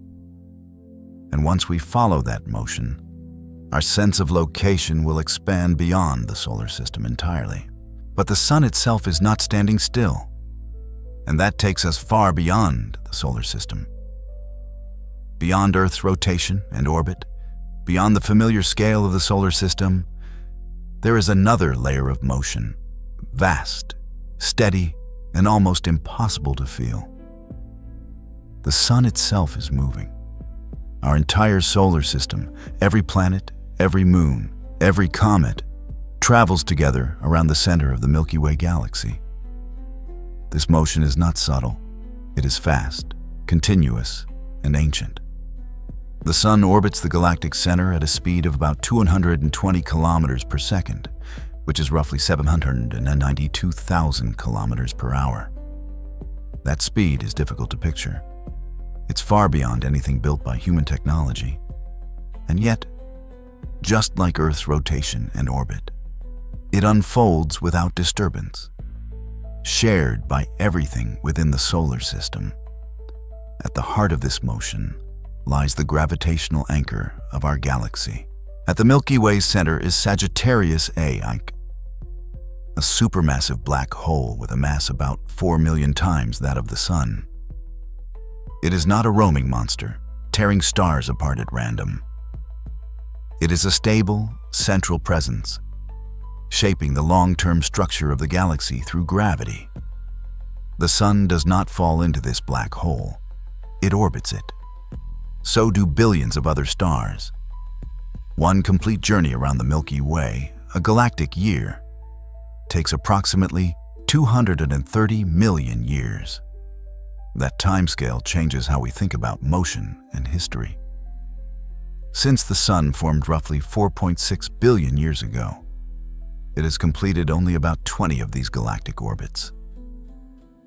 And once we follow that motion, our sense of location will expand beyond the solar system entirely. But the sun itself is not standing still. And that takes us far beyond the solar system. Beyond Earth's rotation and orbit, beyond the familiar scale of the solar system, there is another layer of motion, vast, steady, and almost impossible to feel. The sun itself is moving. Our entire solar system, every planet, every moon, every comet, travels together around the center of the Milky Way galaxy. This motion is not subtle. It is fast, continuous, and ancient. The sun orbits the galactic center at a speed of about 220 kilometers per second, which is roughly 792,000 kilometers per hour. That speed is difficult to picture. It's far beyond anything built by human technology. And yet, just like Earth's rotation and orbit, it unfolds without disturbance, shared by everything within the solar system. At the heart of this motion lies the gravitational anchor of our galaxy. At the Milky Way's center is Sagittarius A, a supermassive black hole with a mass about 4 million times that of the Sun. It is not a roaming monster, tearing stars apart at random. It is a stable, central presence, shaping the long-term structure of the galaxy through gravity. The Sun does not fall into this black hole. It orbits it. So do billions of other stars. One complete journey around the Milky Way, a galactic year, takes approximately 230 million years. That timescale changes how we think about motion and history. Since the Sun formed roughly 4.6 billion years ago, it has completed only about 20 of these galactic orbits.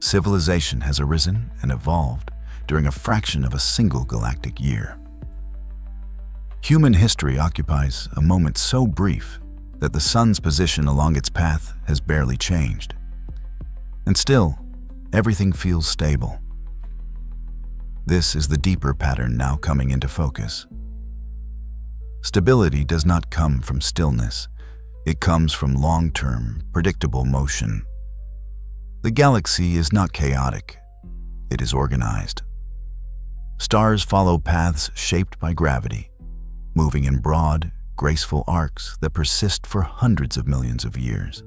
Civilization has arisen and evolved during a fraction of a single galactic year. Human history occupies a moment so brief that the Sun's position along its path has barely changed. And still, everything feels stable. This is the deeper pattern now coming into focus. Stability does not come from stillness. It comes from long-term, predictable motion. The galaxy is not chaotic. It is organized. Stars follow paths shaped by gravity, moving in broad, graceful arcs that persist for hundreds of millions of years.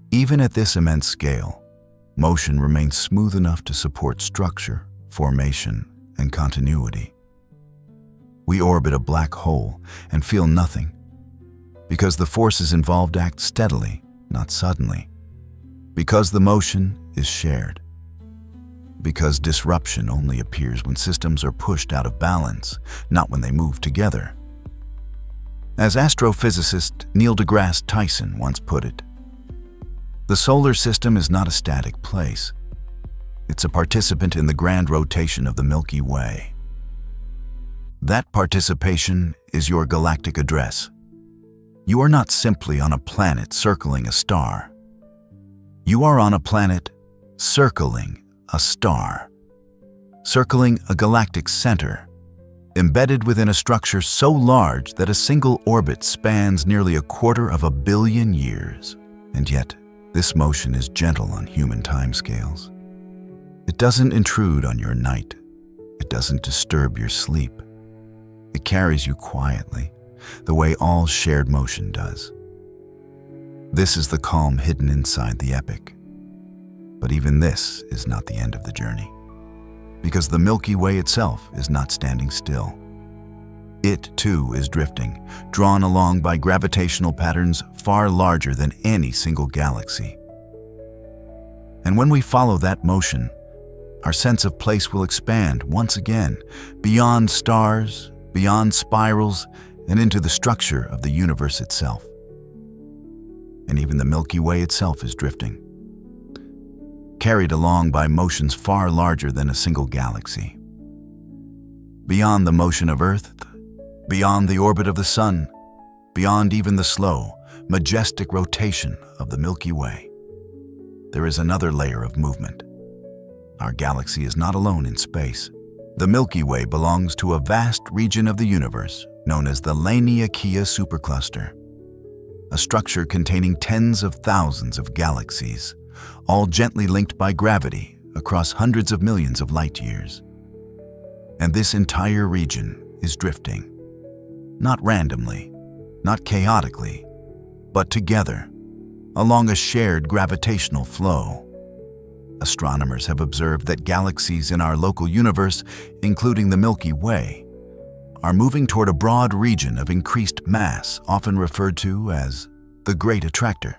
Even at this immense scale, motion remains smooth enough to support structure, formation, and continuity. We orbit a black hole and feel nothing, because the forces involved act steadily, not suddenly. Because the motion is shared. Because disruption only appears when systems are pushed out of balance, not when they move together. As astrophysicist Neil deGrasse Tyson once put it, the solar system is not a static place. It's a participant in the grand rotation of the Milky Way. That participation is your galactic address. You are not simply on a planet circling a star. You are on a planet circling a star, circling a galactic center, embedded within a structure so large that a single orbit spans nearly 250 million years. And yet, this motion is gentle on human timescales. It doesn't intrude on your night. It doesn't disturb your sleep. It carries you quietly, the way all shared motion does. This is the calm hidden inside the epic. But even this is not the end of the journey, because the Milky Way itself is not standing still. It, too, is drifting, drawn along by gravitational patterns far larger than any single galaxy. And when we follow that motion, our sense of place will expand once again, beyond stars, beyond spirals, and into the structure of the universe itself. And even the Milky Way itself is drifting, carried along by motions far larger than a single galaxy. Beyond the motion of Earth, beyond the orbit of the Sun, beyond even the slow, majestic rotation of the Milky Way, there is another layer of movement. Our galaxy is not alone in space. The Milky Way belongs to a vast region of the universe known as the Laniakea supercluster, a structure containing tens of thousands of galaxies, all gently linked by gravity across hundreds of millions of light years. And this entire region is drifting, not randomly, not chaotically, but together, along a shared gravitational flow. Astronomers have observed that galaxies in our local universe, including the Milky Way, are moving toward a broad region of increased mass, often referred to as the Great Attractor.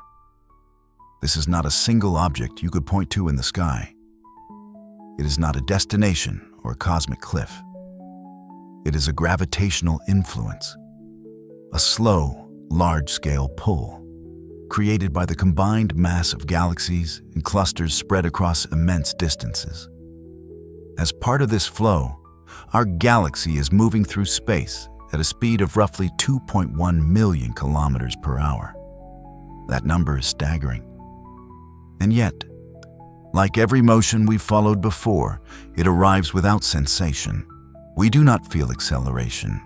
This is not a single object you could point to in the sky. It is not a destination or a cosmic cliff. It is a gravitational influence, a slow, large-scale pull, created by the combined mass of galaxies and clusters spread across immense distances. As part of this flow, our galaxy is moving through space at a speed of roughly 2.1 million kilometers per hour. That number is staggering. And yet, like every motion we've followed before, it arrives without sensation. We do not feel acceleration.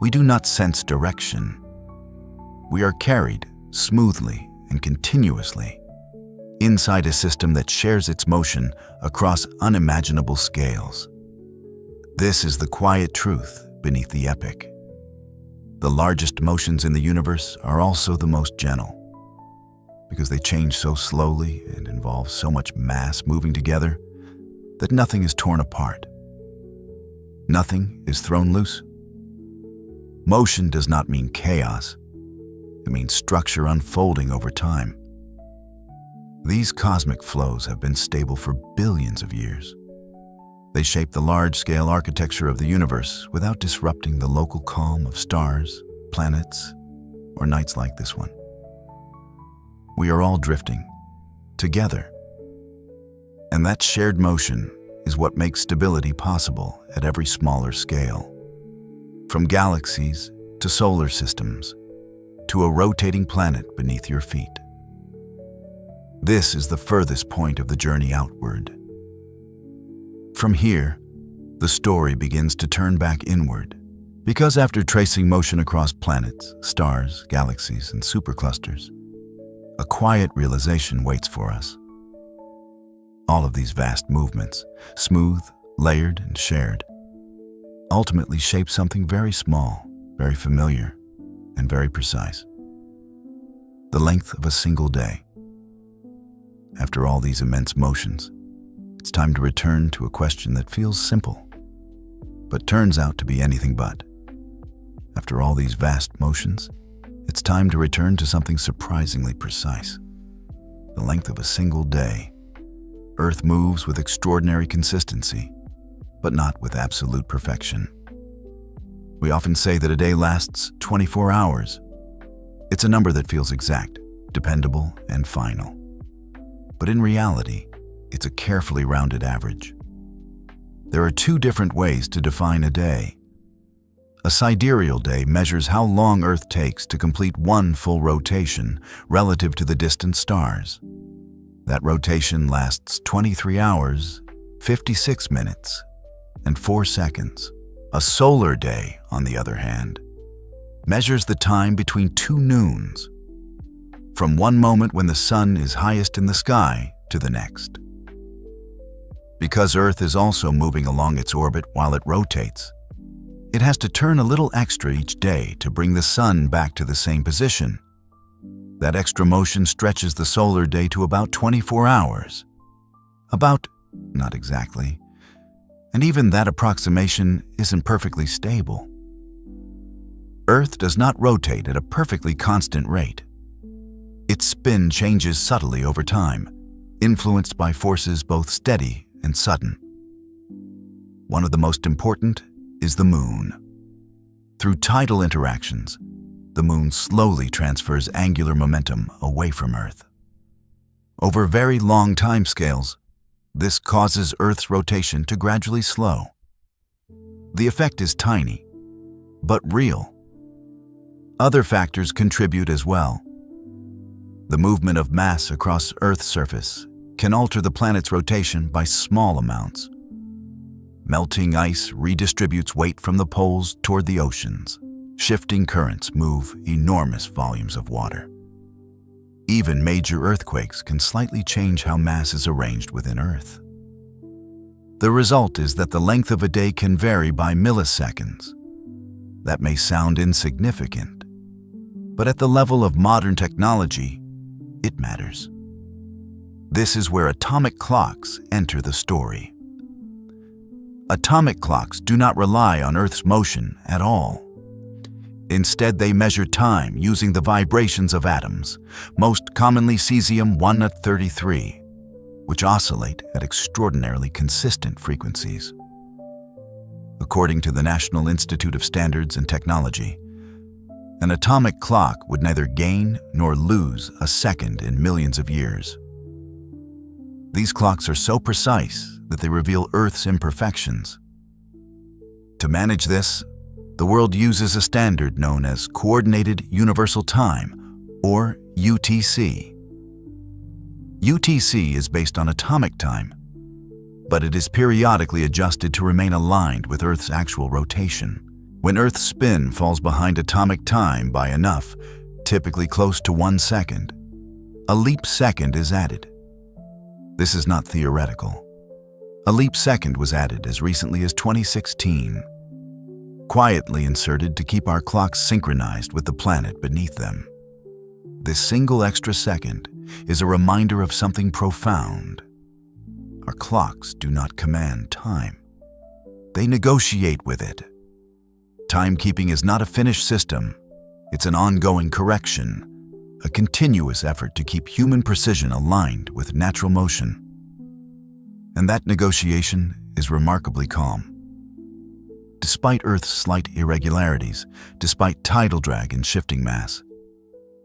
We do not sense direction. We are carried smoothly and continuously inside a system that shares its motion across unimaginable scales. This is the quiet truth beneath the epic. The largest motions in the universe are also the most gentle, because they change so slowly and involve so much mass moving together that nothing is torn apart. Nothing is thrown loose. Motion does not mean chaos. It means structure unfolding over time. These cosmic flows have been stable for billions of years. They shape the large-scale architecture of the universe without disrupting the local calm of stars, planets, or nights like this one. We are all drifting, together. And that shared motion is what makes stability possible at every smaller scale. From galaxies to solar systems, to a rotating planet beneath your feet. This is the furthest point of the journey outward. From here, the story begins to turn back inward, because after tracing motion across planets, stars, galaxies, and superclusters, a quiet realization waits for us. All of these vast movements, smooth, layered, and shared, ultimately shape something very small, very familiar, and very precise. The length of a single day. After all these immense motions, it's time to return to a question that feels simple, but turns out to be anything but. After all these vast motions, it's time to return to something surprisingly precise. The length of a single day. Earth moves with extraordinary consistency, but not with absolute perfection. We often say that a day lasts 24 hours. It's a number that feels exact, dependable, and final. But in reality, it's a carefully rounded average. There are two different ways to define a day. A sidereal day measures how long Earth takes to complete one full rotation relative to the distant stars. That rotation lasts 23 hours, 56 minutes, and 4 seconds. A solar day, on the other hand, measures the time between two noons, from one moment when the sun is highest in the sky to the next. Because Earth is also moving along its orbit while it rotates, it has to turn a little extra each day to bring the sun back to the same position. That extra motion stretches the solar day to about 24 hours. Not exactly. And even that approximation isn't perfectly stable. Earth does not rotate at a perfectly constant rate. Its spin changes subtly over time, influenced by forces both steady and sudden. One of the most important is the moon. Through tidal interactions, the moon slowly transfers angular momentum away from Earth. Over very long timescales, this causes Earth's rotation to gradually slow. The effect is tiny, but real. Other factors contribute as well. The movement of mass across Earth's surface can alter the planet's rotation by small amounts. Melting ice redistributes weight from the poles toward the oceans. Shifting currents move enormous volumes of water. Even major earthquakes can slightly change how mass is arranged within Earth. The result is that the length of a day can vary by milliseconds. That may sound insignificant, but at the level of modern technology, it matters. This is where atomic clocks enter the story. Atomic clocks do not rely on Earth's motion at all. Instead, they measure time using the vibrations of atoms, most commonly cesium-133, which oscillate at extraordinarily consistent frequencies. According to the National Institute of Standards and Technology, an atomic clock would neither gain nor lose a second in millions of years. These clocks are so precise that they reveal Earth's imperfections. To manage this, the world uses a standard known as Coordinated Universal Time, or UTC. UTC is based on atomic time, but it is periodically adjusted to remain aligned with Earth's actual rotation. When Earth's spin falls behind atomic time by enough, typically close to 1 second, a leap second is added. This is not theoretical. A leap second was added as recently as 2016, quietly inserted to keep our clocks synchronized with the planet beneath them. This single extra second is a reminder of something profound. Our clocks do not command time. They negotiate with it. Timekeeping is not a finished system. It's an ongoing correction, a continuous effort to keep human precision aligned with natural motion. And that negotiation is remarkably calm. Despite Earth's slight irregularities, despite tidal drag and shifting mass,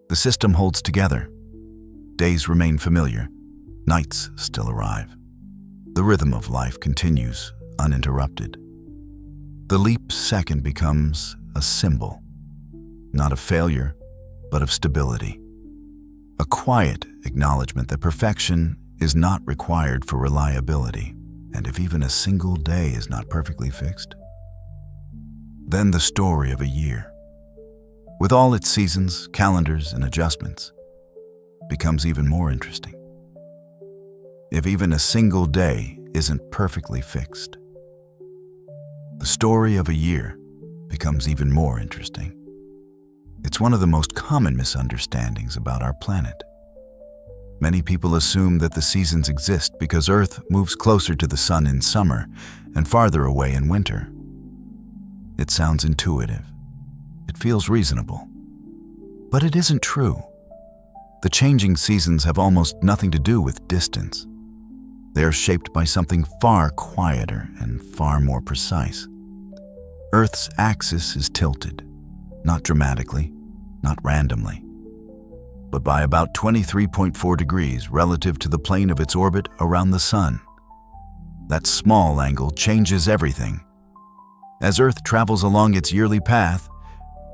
the system holds together. Days remain familiar, nights still arrive. The rhythm of life continues uninterrupted. The leap second becomes a symbol, not of failure, but of stability. A quiet acknowledgement that perfection is not required for reliability, and if even a single day is not perfectly fixed, then the story of a year, with all its seasons, calendars, and adjustments, becomes even more interesting. if even a single day isn't perfectly fixed. The story of a year becomes even more interesting. It's one of the most common misunderstandings about our planet. Many people assume that the seasons exist because Earth moves closer to the sun in summer and farther away in winter. It sounds intuitive. It feels reasonable. But it isn't true. The changing seasons have almost nothing to do with distance. They are shaped by something far quieter and far more precise. Earth's axis is tilted, not dramatically, not randomly, but by about 23.4 degrees relative to the plane of its orbit around the sun. That small angle changes everything. As Earth travels along its yearly path,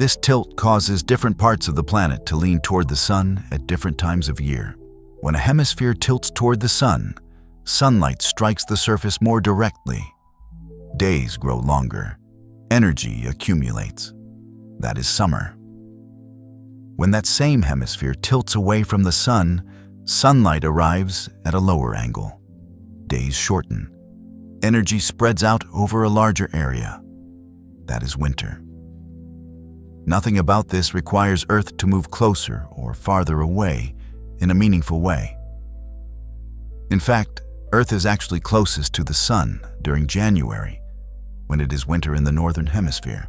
this tilt causes different parts of the planet to lean toward the sun at different times of year. When a hemisphere tilts toward the sun, sunlight strikes the surface more directly. Days grow longer. Energy accumulates. That is summer. When that same hemisphere tilts away from the sun, sunlight arrives at a lower angle. Days shorten. Energy spreads out over a larger area. That is winter. Nothing about this requires Earth to move closer or farther away in a meaningful way. In fact, Earth is actually closest to the sun during January, when it is winter in the northern hemisphere.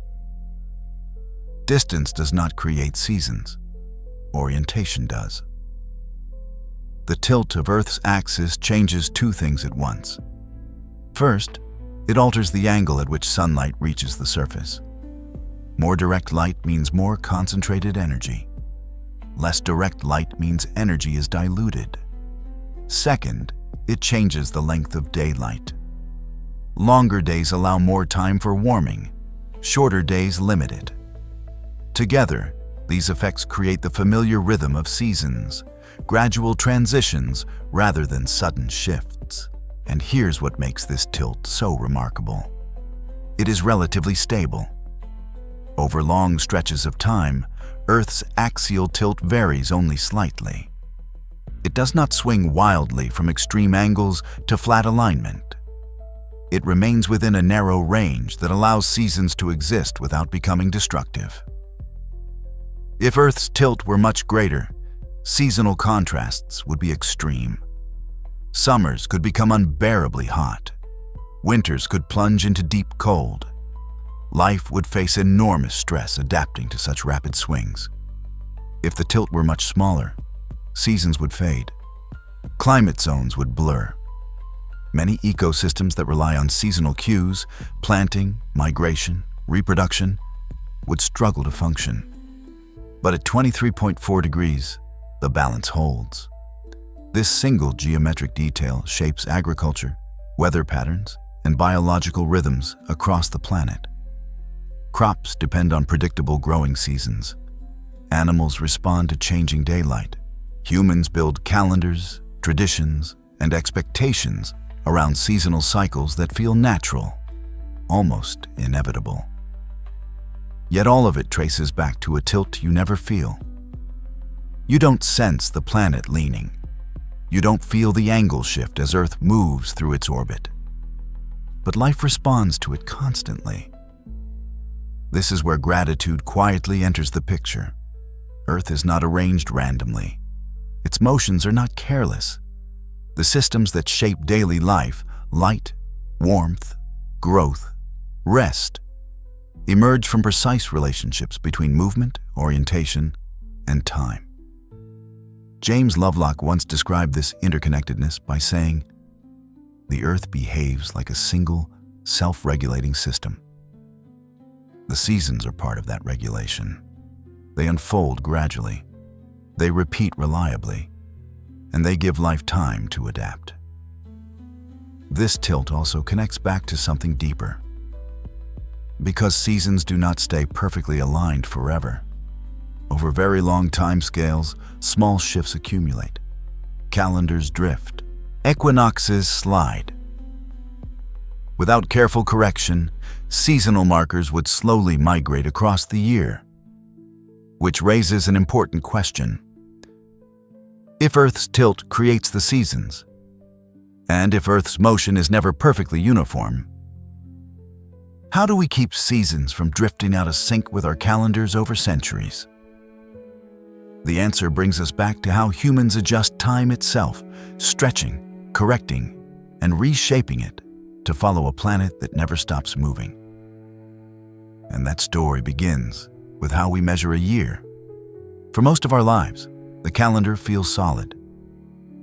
Distance does not create seasons. Orientation does. The tilt of Earth's axis changes two things at once. First, it alters the angle at which sunlight reaches the surface. More direct light means more concentrated energy. Less direct light means energy is diluted. Second, it changes the length of daylight. Longer days allow more time for warming. Shorter days limit it. Together, these effects create the familiar rhythm of seasons, gradual transitions rather than sudden shifts. And here's what makes this tilt so remarkable. It is relatively stable. Over long stretches of time, Earth's axial tilt varies only slightly. It does not swing wildly from extreme angles to flat alignment. It remains within a narrow range that allows seasons to exist without becoming destructive. If Earth's tilt were much greater, seasonal contrasts would be extreme. Summers could become unbearably hot. Winters could plunge into deep cold. Life would face enormous stress adapting to such rapid swings. If the tilt were much smaller, seasons would fade. Climate zones would blur. Many ecosystems that rely on seasonal cues, planting, migration, reproduction, would struggle to function. But at 23.4 degrees, the balance holds. This single geometric detail shapes agriculture, weather patterns, and biological rhythms across the planet. Crops depend on predictable growing seasons. Animals respond to changing daylight. Humans build calendars, traditions, and expectations around seasonal cycles that feel natural, almost inevitable. Yet all of it traces back to a tilt you never feel. You don't sense the planet leaning. You don't feel the angle shift as Earth moves through its orbit. But life responds to it constantly. This is where gratitude quietly enters the picture. Earth is not arranged randomly. Its motions are not careless. The systems that shape daily life, light, warmth, growth, rest, emerge from precise relationships between movement, orientation, and time. James Lovelock once described this interconnectedness by saying, "The Earth behaves like a single, self-regulating system." The seasons are part of that regulation. They unfold gradually. They repeat reliably. And they give life time to adapt. This tilt also connects back to something deeper. Because seasons do not stay perfectly aligned forever. Over very long time scales, small shifts accumulate. Calendars drift. Equinoxes slide. Without careful correction, seasonal markers would slowly migrate across the year. Which raises an important question. If Earth's tilt creates the seasons, And if Earth's motion is never perfectly uniform, how do we keep seasons from drifting out of sync with our calendars over centuries? The answer brings us back to how humans adjust time itself, stretching, correcting, and reshaping it to follow a planet that never stops moving. And that story begins with how we measure a year. For most of our lives, the calendar feels solid.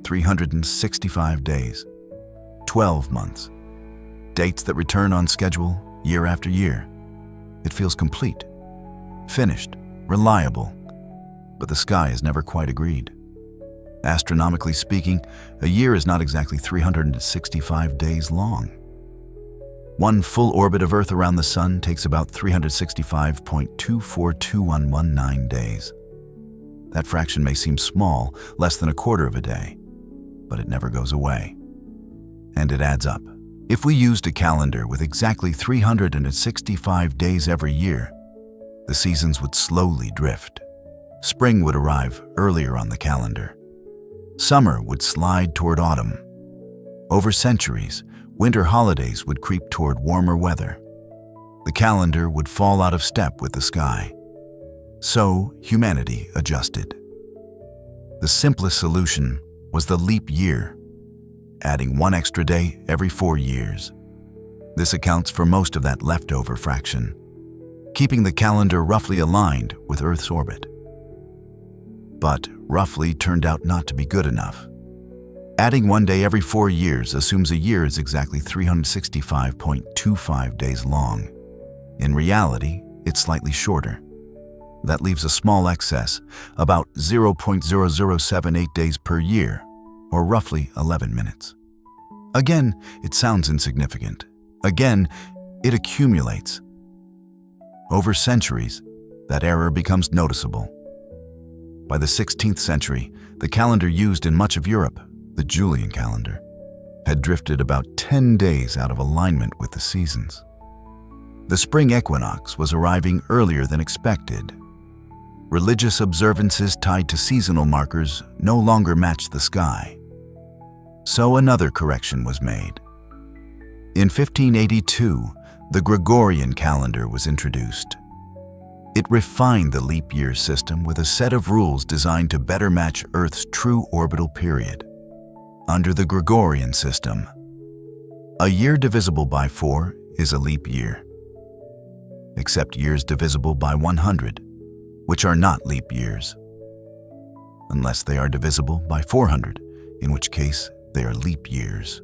365 days, 12 months, dates that return on schedule year after year. It feels complete, finished, reliable, but the sky has never quite agreed. Astronomically speaking, a year is not exactly 365 days long. One full orbit of Earth around the Sun takes about 365.242119 days. That fraction may seem small, less than a quarter of a day, but it never goes away. And it adds up. If we used a calendar with exactly 365 days every year, the seasons would slowly drift. Spring would arrive earlier on the calendar. Summer would slide toward autumn. Over centuries, winter holidays would creep toward warmer weather. The calendar would fall out of step with the sky. So humanity adjusted. The simplest solution was the leap year, adding one extra day every 4 years. This accounts for most of that leftover fraction, keeping the calendar roughly aligned with Earth's orbit. But roughly turned out not to be good enough. Adding one day every 4 years assumes a year is exactly 365.25 days long. In reality, it's slightly shorter. That leaves a small excess, about 0.0078 days per year, or roughly 11 minutes. Again, it sounds insignificant. Again, it accumulates. Over centuries, that error becomes noticeable. By the 16th century, the calendar used in much of Europe, the Julian calendar, had drifted about 10 days out of alignment with the seasons. The spring equinox was arriving earlier than expected. Religious observances tied to seasonal markers no longer matched the sky. So another correction was made. In 1582, the Gregorian calendar was introduced. It refined the leap year system with a set of rules designed to better match Earth's true orbital period. Under the Gregorian system, a year divisible by 4 is a leap year, except years divisible by 100, which are not leap years, unless they are divisible by 400, in which case they are leap years.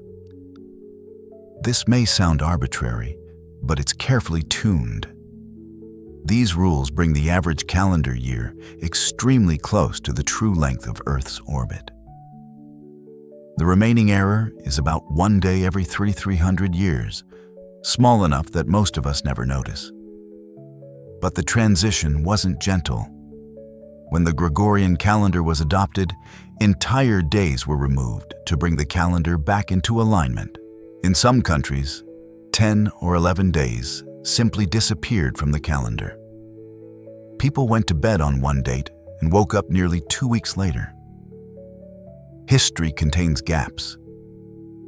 This may sound arbitrary, but it's carefully tuned. These rules bring the average calendar year extremely close to the true length of Earth's orbit. The remaining error is about 1 day every 300 years, small enough that most of us never notice. But the transition wasn't gentle. When the Gregorian calendar was adopted, entire days were removed to bring the calendar back into alignment. In some countries, 10 or 11 days simply disappeared from the calendar. People went to bed on one date and woke up nearly 2 weeks later. History contains gaps,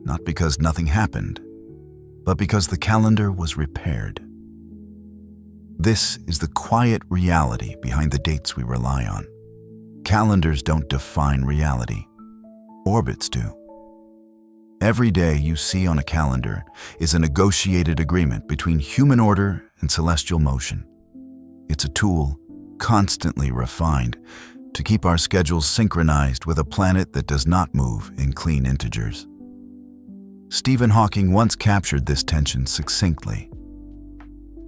not because nothing happened, but because the calendar was repaired. This is the quiet reality behind the dates we rely on. Calendars don't define reality. Orbits do. Every day you see on a calendar is a negotiated agreement between human order and celestial motion. It's a tool, constantly refined, to keep our schedules synchronized with a planet that does not move in clean integers. Stephen Hawking once captured this tension succinctly.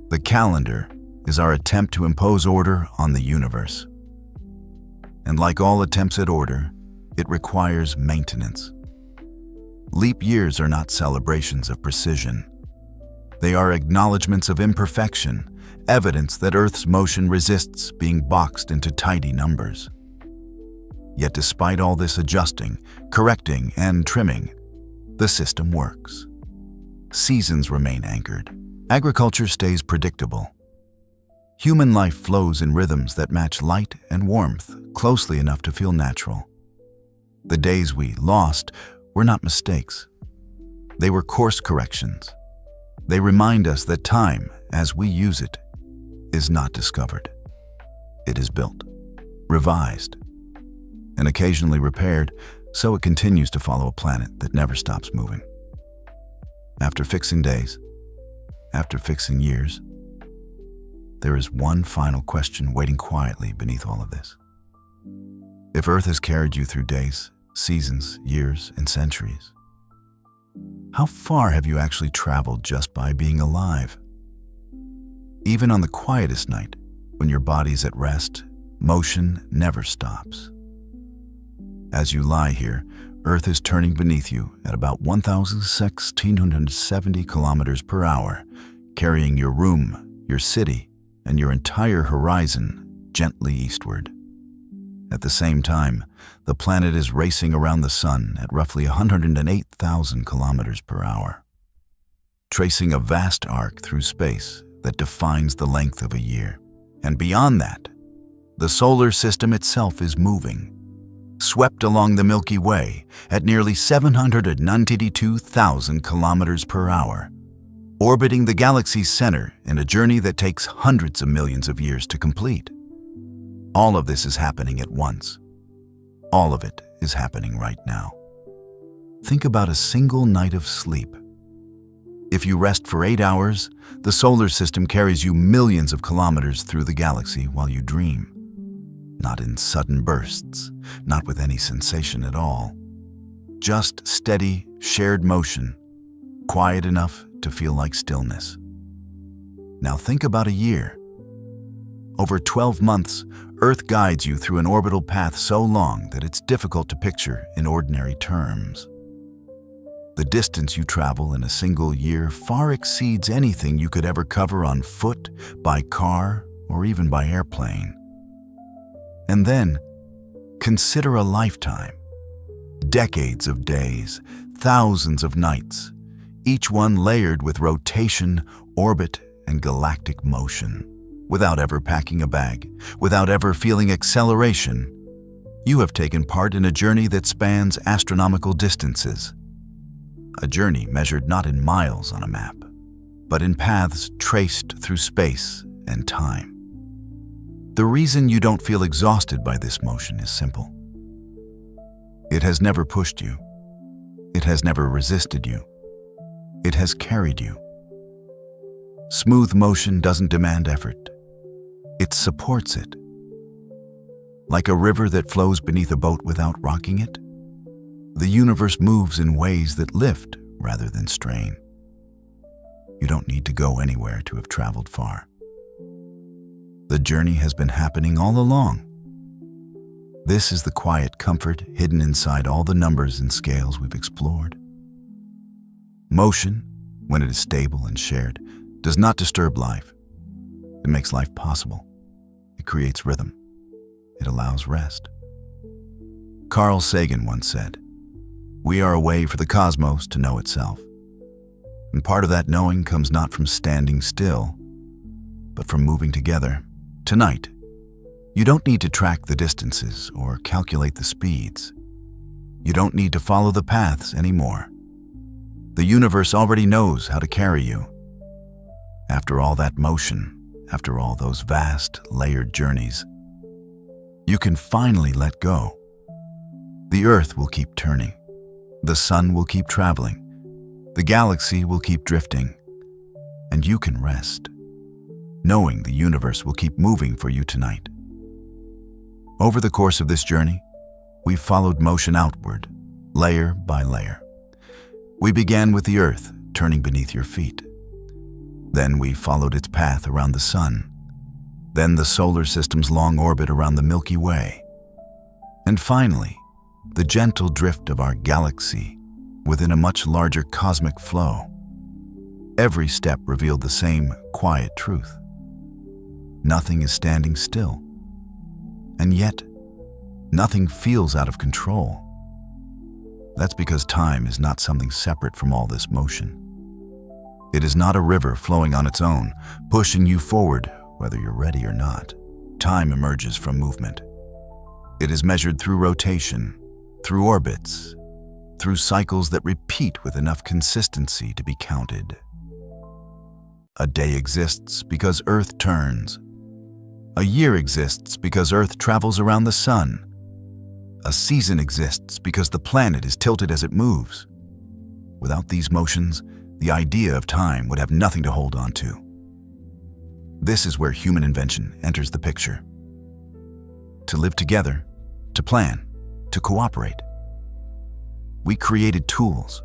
The calendar is our attempt to impose order on the universe. And like all attempts at order, it requires maintenance. Leap years are not celebrations of precision. They are acknowledgments of imperfection, evidence that Earth's motion resists being boxed into tidy numbers. Yet despite all this adjusting, correcting, and trimming, the system works. Seasons remain anchored. Agriculture stays predictable. Human life flows in rhythms that match light and warmth closely enough to feel natural. The days we lost were not mistakes. They were course corrections. They remind us that time, as we use it, is not discovered. It is built, revised, and occasionally repaired, so it continues to follow a planet that never stops moving. After fixing days, after fixing years, there is one final question waiting quietly beneath all of this. If Earth has carried you through days, seasons, years, and centuries, how far have you actually traveled just by being alive? Even on the quietest night, when your body's at rest, motion never stops. As you lie here, Earth is turning beneath you at about 1,670 kilometers per hour, carrying your room, your city, and your entire horizon gently eastward. At the same time, the planet is racing around the sun at roughly 108,000 kilometers per hour, tracing a vast arc through space that defines the length of a year. And beyond that, the solar system itself is moving, swept along the Milky Way at nearly 792,000 kilometers per hour, orbiting the galaxy's center in a journey that takes hundreds of millions of years to complete. All of this is happening at once. All of it is happening right now. Think about a single night of sleep. If you rest for 8 hours, the solar system carries you millions of kilometers through the galaxy while you dream. Not in sudden bursts, not with any sensation at all. Just steady, shared motion, quiet enough to feel like stillness. Now think about a year. Over 12 months, Earth guides you through an orbital path so long that it's difficult to picture in ordinary terms. The distance you travel in a single year far exceeds anything you could ever cover on foot, by car, or even by airplane. And then, consider a lifetime. Decades of days, thousands of nights, each one layered with rotation, orbit, and galactic motion. Without ever packing a bag, without ever feeling acceleration, you have taken part in a journey that spans astronomical distances. A journey measured not in miles on a map, but in paths traced through space and time. The reason you don't feel exhausted by this motion is simple. It has never pushed you. It has never resisted you. It has carried you. Smooth motion doesn't demand effort. It supports it. Like a river that flows beneath a boat without rocking it, the universe moves in ways that lift rather than strain. You don't need to go anywhere to have traveled far. The journey has been happening all along. This is the quiet comfort hidden inside all the numbers and scales we've explored. Motion, when it is stable and shared, does not disturb life. It makes life possible. It creates rhythm. It allows rest. Carl Sagan once said, "We are a way for the cosmos to know itself." And part of that knowing comes not from standing still, but from moving together. Tonight, you don't need to track the distances or calculate the speeds. You don't need to follow the paths anymore. The universe already knows how to carry you. After all that motion, after all those vast, layered journeys, you can finally let go. The Earth will keep turning. The sun will keep traveling. The galaxy will keep drifting. And you can rest, knowing the universe will keep moving for you tonight. Over the course of this journey, we've followed motion outward, layer by layer. We began with the Earth turning beneath your feet. Then we followed its path around the sun. Then the solar system's long orbit around the Milky Way. And finally, the gentle drift of our galaxy within a much larger cosmic flow. Every step revealed the same quiet truth. Nothing is standing still. And yet, nothing feels out of control. That's because time is not something separate from all this motion. It is not a river flowing on its own, pushing you forward, whether you're ready or not. Time emerges from movement. It is measured through rotation, through orbits, through cycles that repeat with enough consistency to be counted. A day exists because Earth turns. A year exists because Earth travels around the sun. A season exists because the planet is tilted as it moves. Without these motions, the idea of time would have nothing to hold on to. This is where human invention enters the picture. To live together, to plan, to cooperate. We created tools.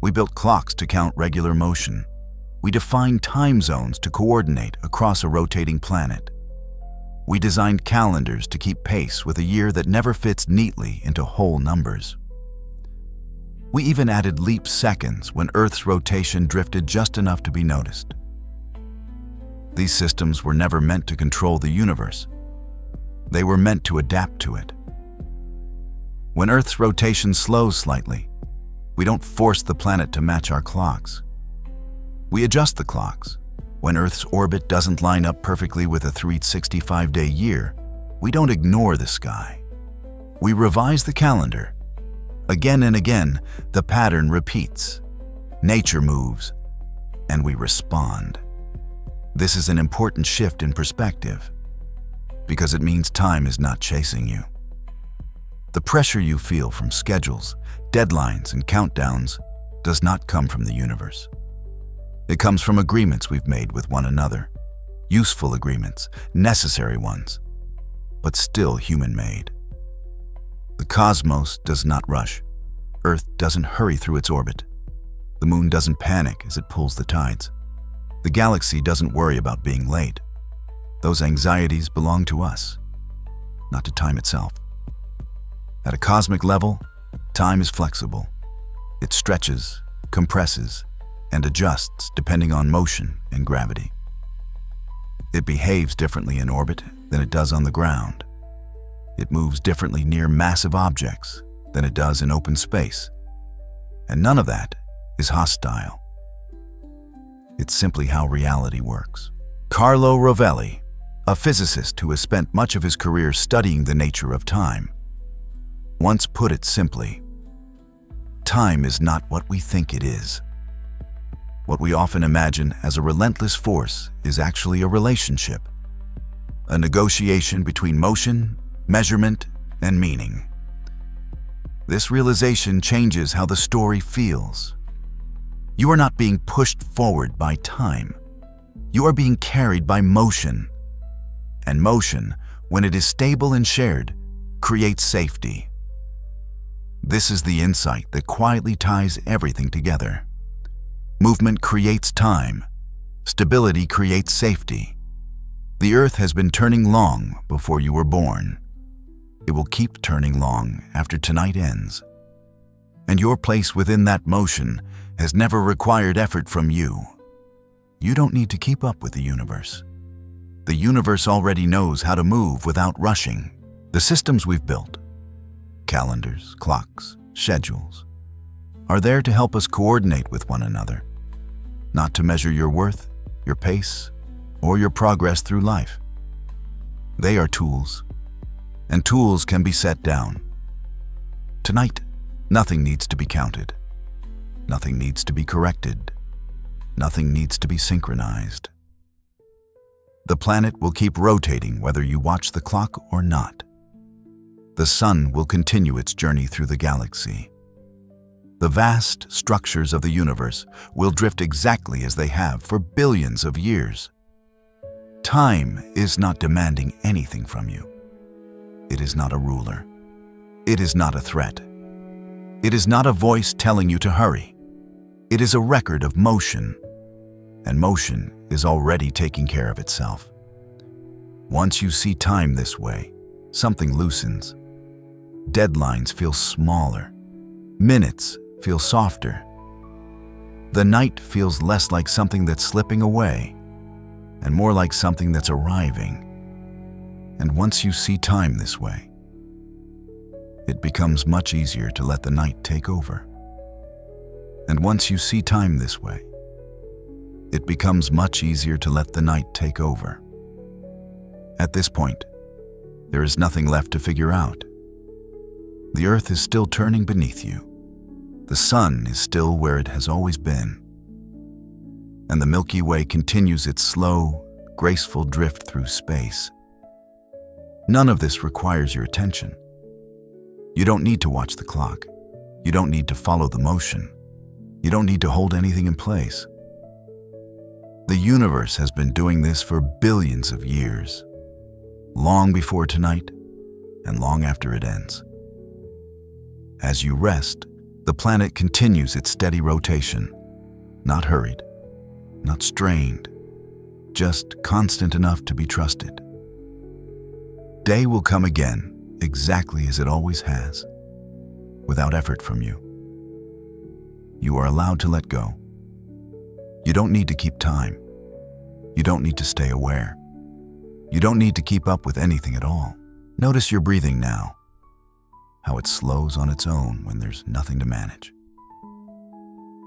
We built clocks to count regular motion. We defined time zones to coordinate across a rotating planet. We designed calendars to keep pace with a year that never fits neatly into whole numbers. We even added leap seconds when Earth's rotation drifted just enough to be noticed. These systems were never meant to control the universe. They were meant to adapt to it. When Earth's rotation slows slightly, we don't force the planet to match our clocks. We adjust the clocks. When Earth's orbit doesn't line up perfectly with a 365-day year, we don't ignore the sky. We revise the calendar. Again and again, the pattern repeats. Nature moves, and we respond. This is an important shift in perspective, because it means time is not chasing you. The pressure you feel from schedules, deadlines, and countdowns does not come from the universe. It comes from agreements we've made with one another. Useful agreements, necessary ones, but still human-made. The cosmos does not rush. Earth doesn't hurry through its orbit. The moon doesn't panic as it pulls the tides. The galaxy doesn't worry about being late. Those anxieties belong to us, not to time itself. At a cosmic level, time is flexible. It stretches, compresses, and adjusts depending on motion and gravity. It behaves differently in orbit than it does on the ground. It moves differently near massive objects than it does in open space. And none of that is hostile. It's simply how reality works. Carlo Rovelli, a physicist who has spent much of his career studying the nature of time, once put it simply: time is not what we think it is. What we often imagine as a relentless force is actually a relationship, a negotiation between motion, measurement, and meaning. This realization changes how the story feels. You are not being pushed forward by time. You are being carried by motion. And motion, when it is stable and shared, creates safety. This is the insight that quietly ties everything together. Movement creates time. Stability creates safety. The Earth has been turning long before you were born. It will keep turning long after tonight ends. And your place within that motion has never required effort from you. You don't need to keep up with the universe. The universe already knows how to move without rushing. The systems we've built, calendars, clocks, schedules, are there to help us coordinate with one another, not to measure your worth, your pace, or your progress through life. They are tools, and tools can be set down. Tonight, nothing needs to be counted. Nothing needs to be corrected. Nothing needs to be synchronized. The planet will keep rotating whether you watch the clock or not. The sun will continue its journey through the galaxy. The vast structures of the universe will drift exactly as they have for billions of years. Time is not demanding anything from you. It is not a ruler. It is not a threat. It is not a voice telling you to hurry. It is a record of motion, and motion is already taking care of itself. Once you see time this way, something loosens. Deadlines feel smaller. Minutes feel softer. The night feels less like something that's slipping away and more like something that's arriving. And once you see time this way, it becomes much easier to let the night take over. And once you see time this way, it becomes much easier to let the night take over. At this point, there is nothing left to figure out. The Earth is still turning beneath you, The sun is still where it has always been, and the Milky Way continues its slow, graceful drift through space. None of this requires your attention. You don't need to watch the clock. You don't need to follow the motion. You don't need to hold anything in place. The universe has been doing this for billions of years, long before tonight and long after it ends. As you rest, the planet continues its steady rotation, not hurried, not strained, just constant enough to be trusted. Day will come again, exactly as it always has, without effort from you. You are allowed to let go. You don't need to keep time. You don't need to stay aware. You don't need to keep up with anything at all. Notice your breathing now, how it slows on its own when there's nothing to manage.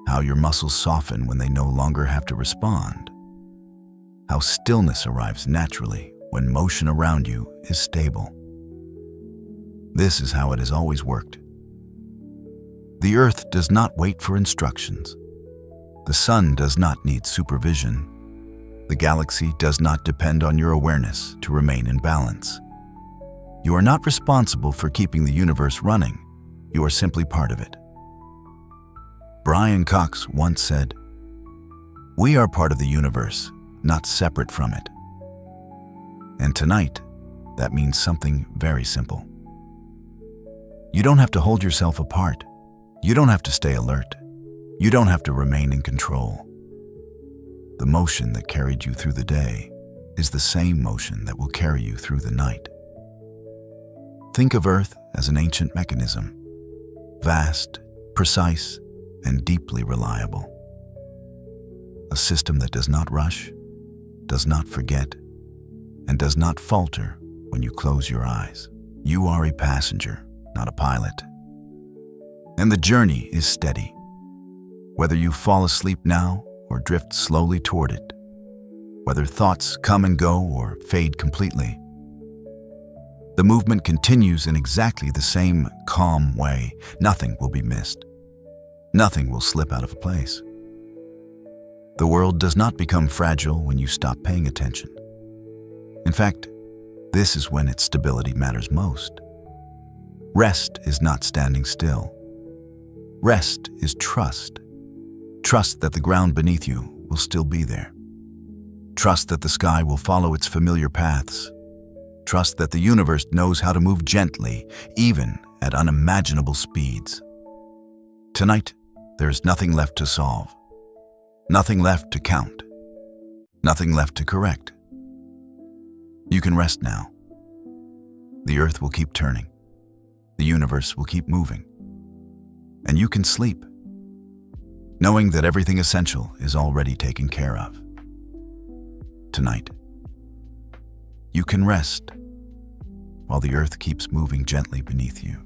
How your muscles soften when they no longer have to respond. How stillness arrives naturally when motion around you is stable. This is how it has always worked. The Earth does not wait for instructions. The sun does not need supervision. The galaxy does not depend on your awareness to remain in balance. You are not responsible for keeping the universe running. You are simply part of it. Brian Cox once said, "We are part of the universe, not separate from it." And tonight, that means something very simple. You don't have to hold yourself apart. You don't have to stay alert. You don't have to remain in control. The motion that carried you through the day is the same motion that will carry you through the night. Think of Earth as an ancient mechanism, vast, precise, and deeply reliable. A system that does not rush, does not forget, and does not falter when you close your eyes. You are a passenger, not a pilot. And the journey is steady. Whether you fall asleep now or drift slowly toward it, whether thoughts come and go or fade completely, the movement continues in exactly the same calm way. Nothing will be missed. Nothing will slip out of place. The world does not become fragile when you stop paying attention. In fact, this is when its stability matters most. Rest is not standing still. Rest is trust. Trust that the ground beneath you will still be there. Trust that the sky will follow its familiar paths. Trust that the universe knows how to move gently, even at unimaginable speeds. Tonight, there is nothing left to solve, nothing left to count, nothing left to correct. You can rest now. The Earth will keep turning. The universe will keep moving. And you can sleep, knowing that everything essential is already taken care of. Tonight, you can rest while the Earth keeps moving gently beneath you.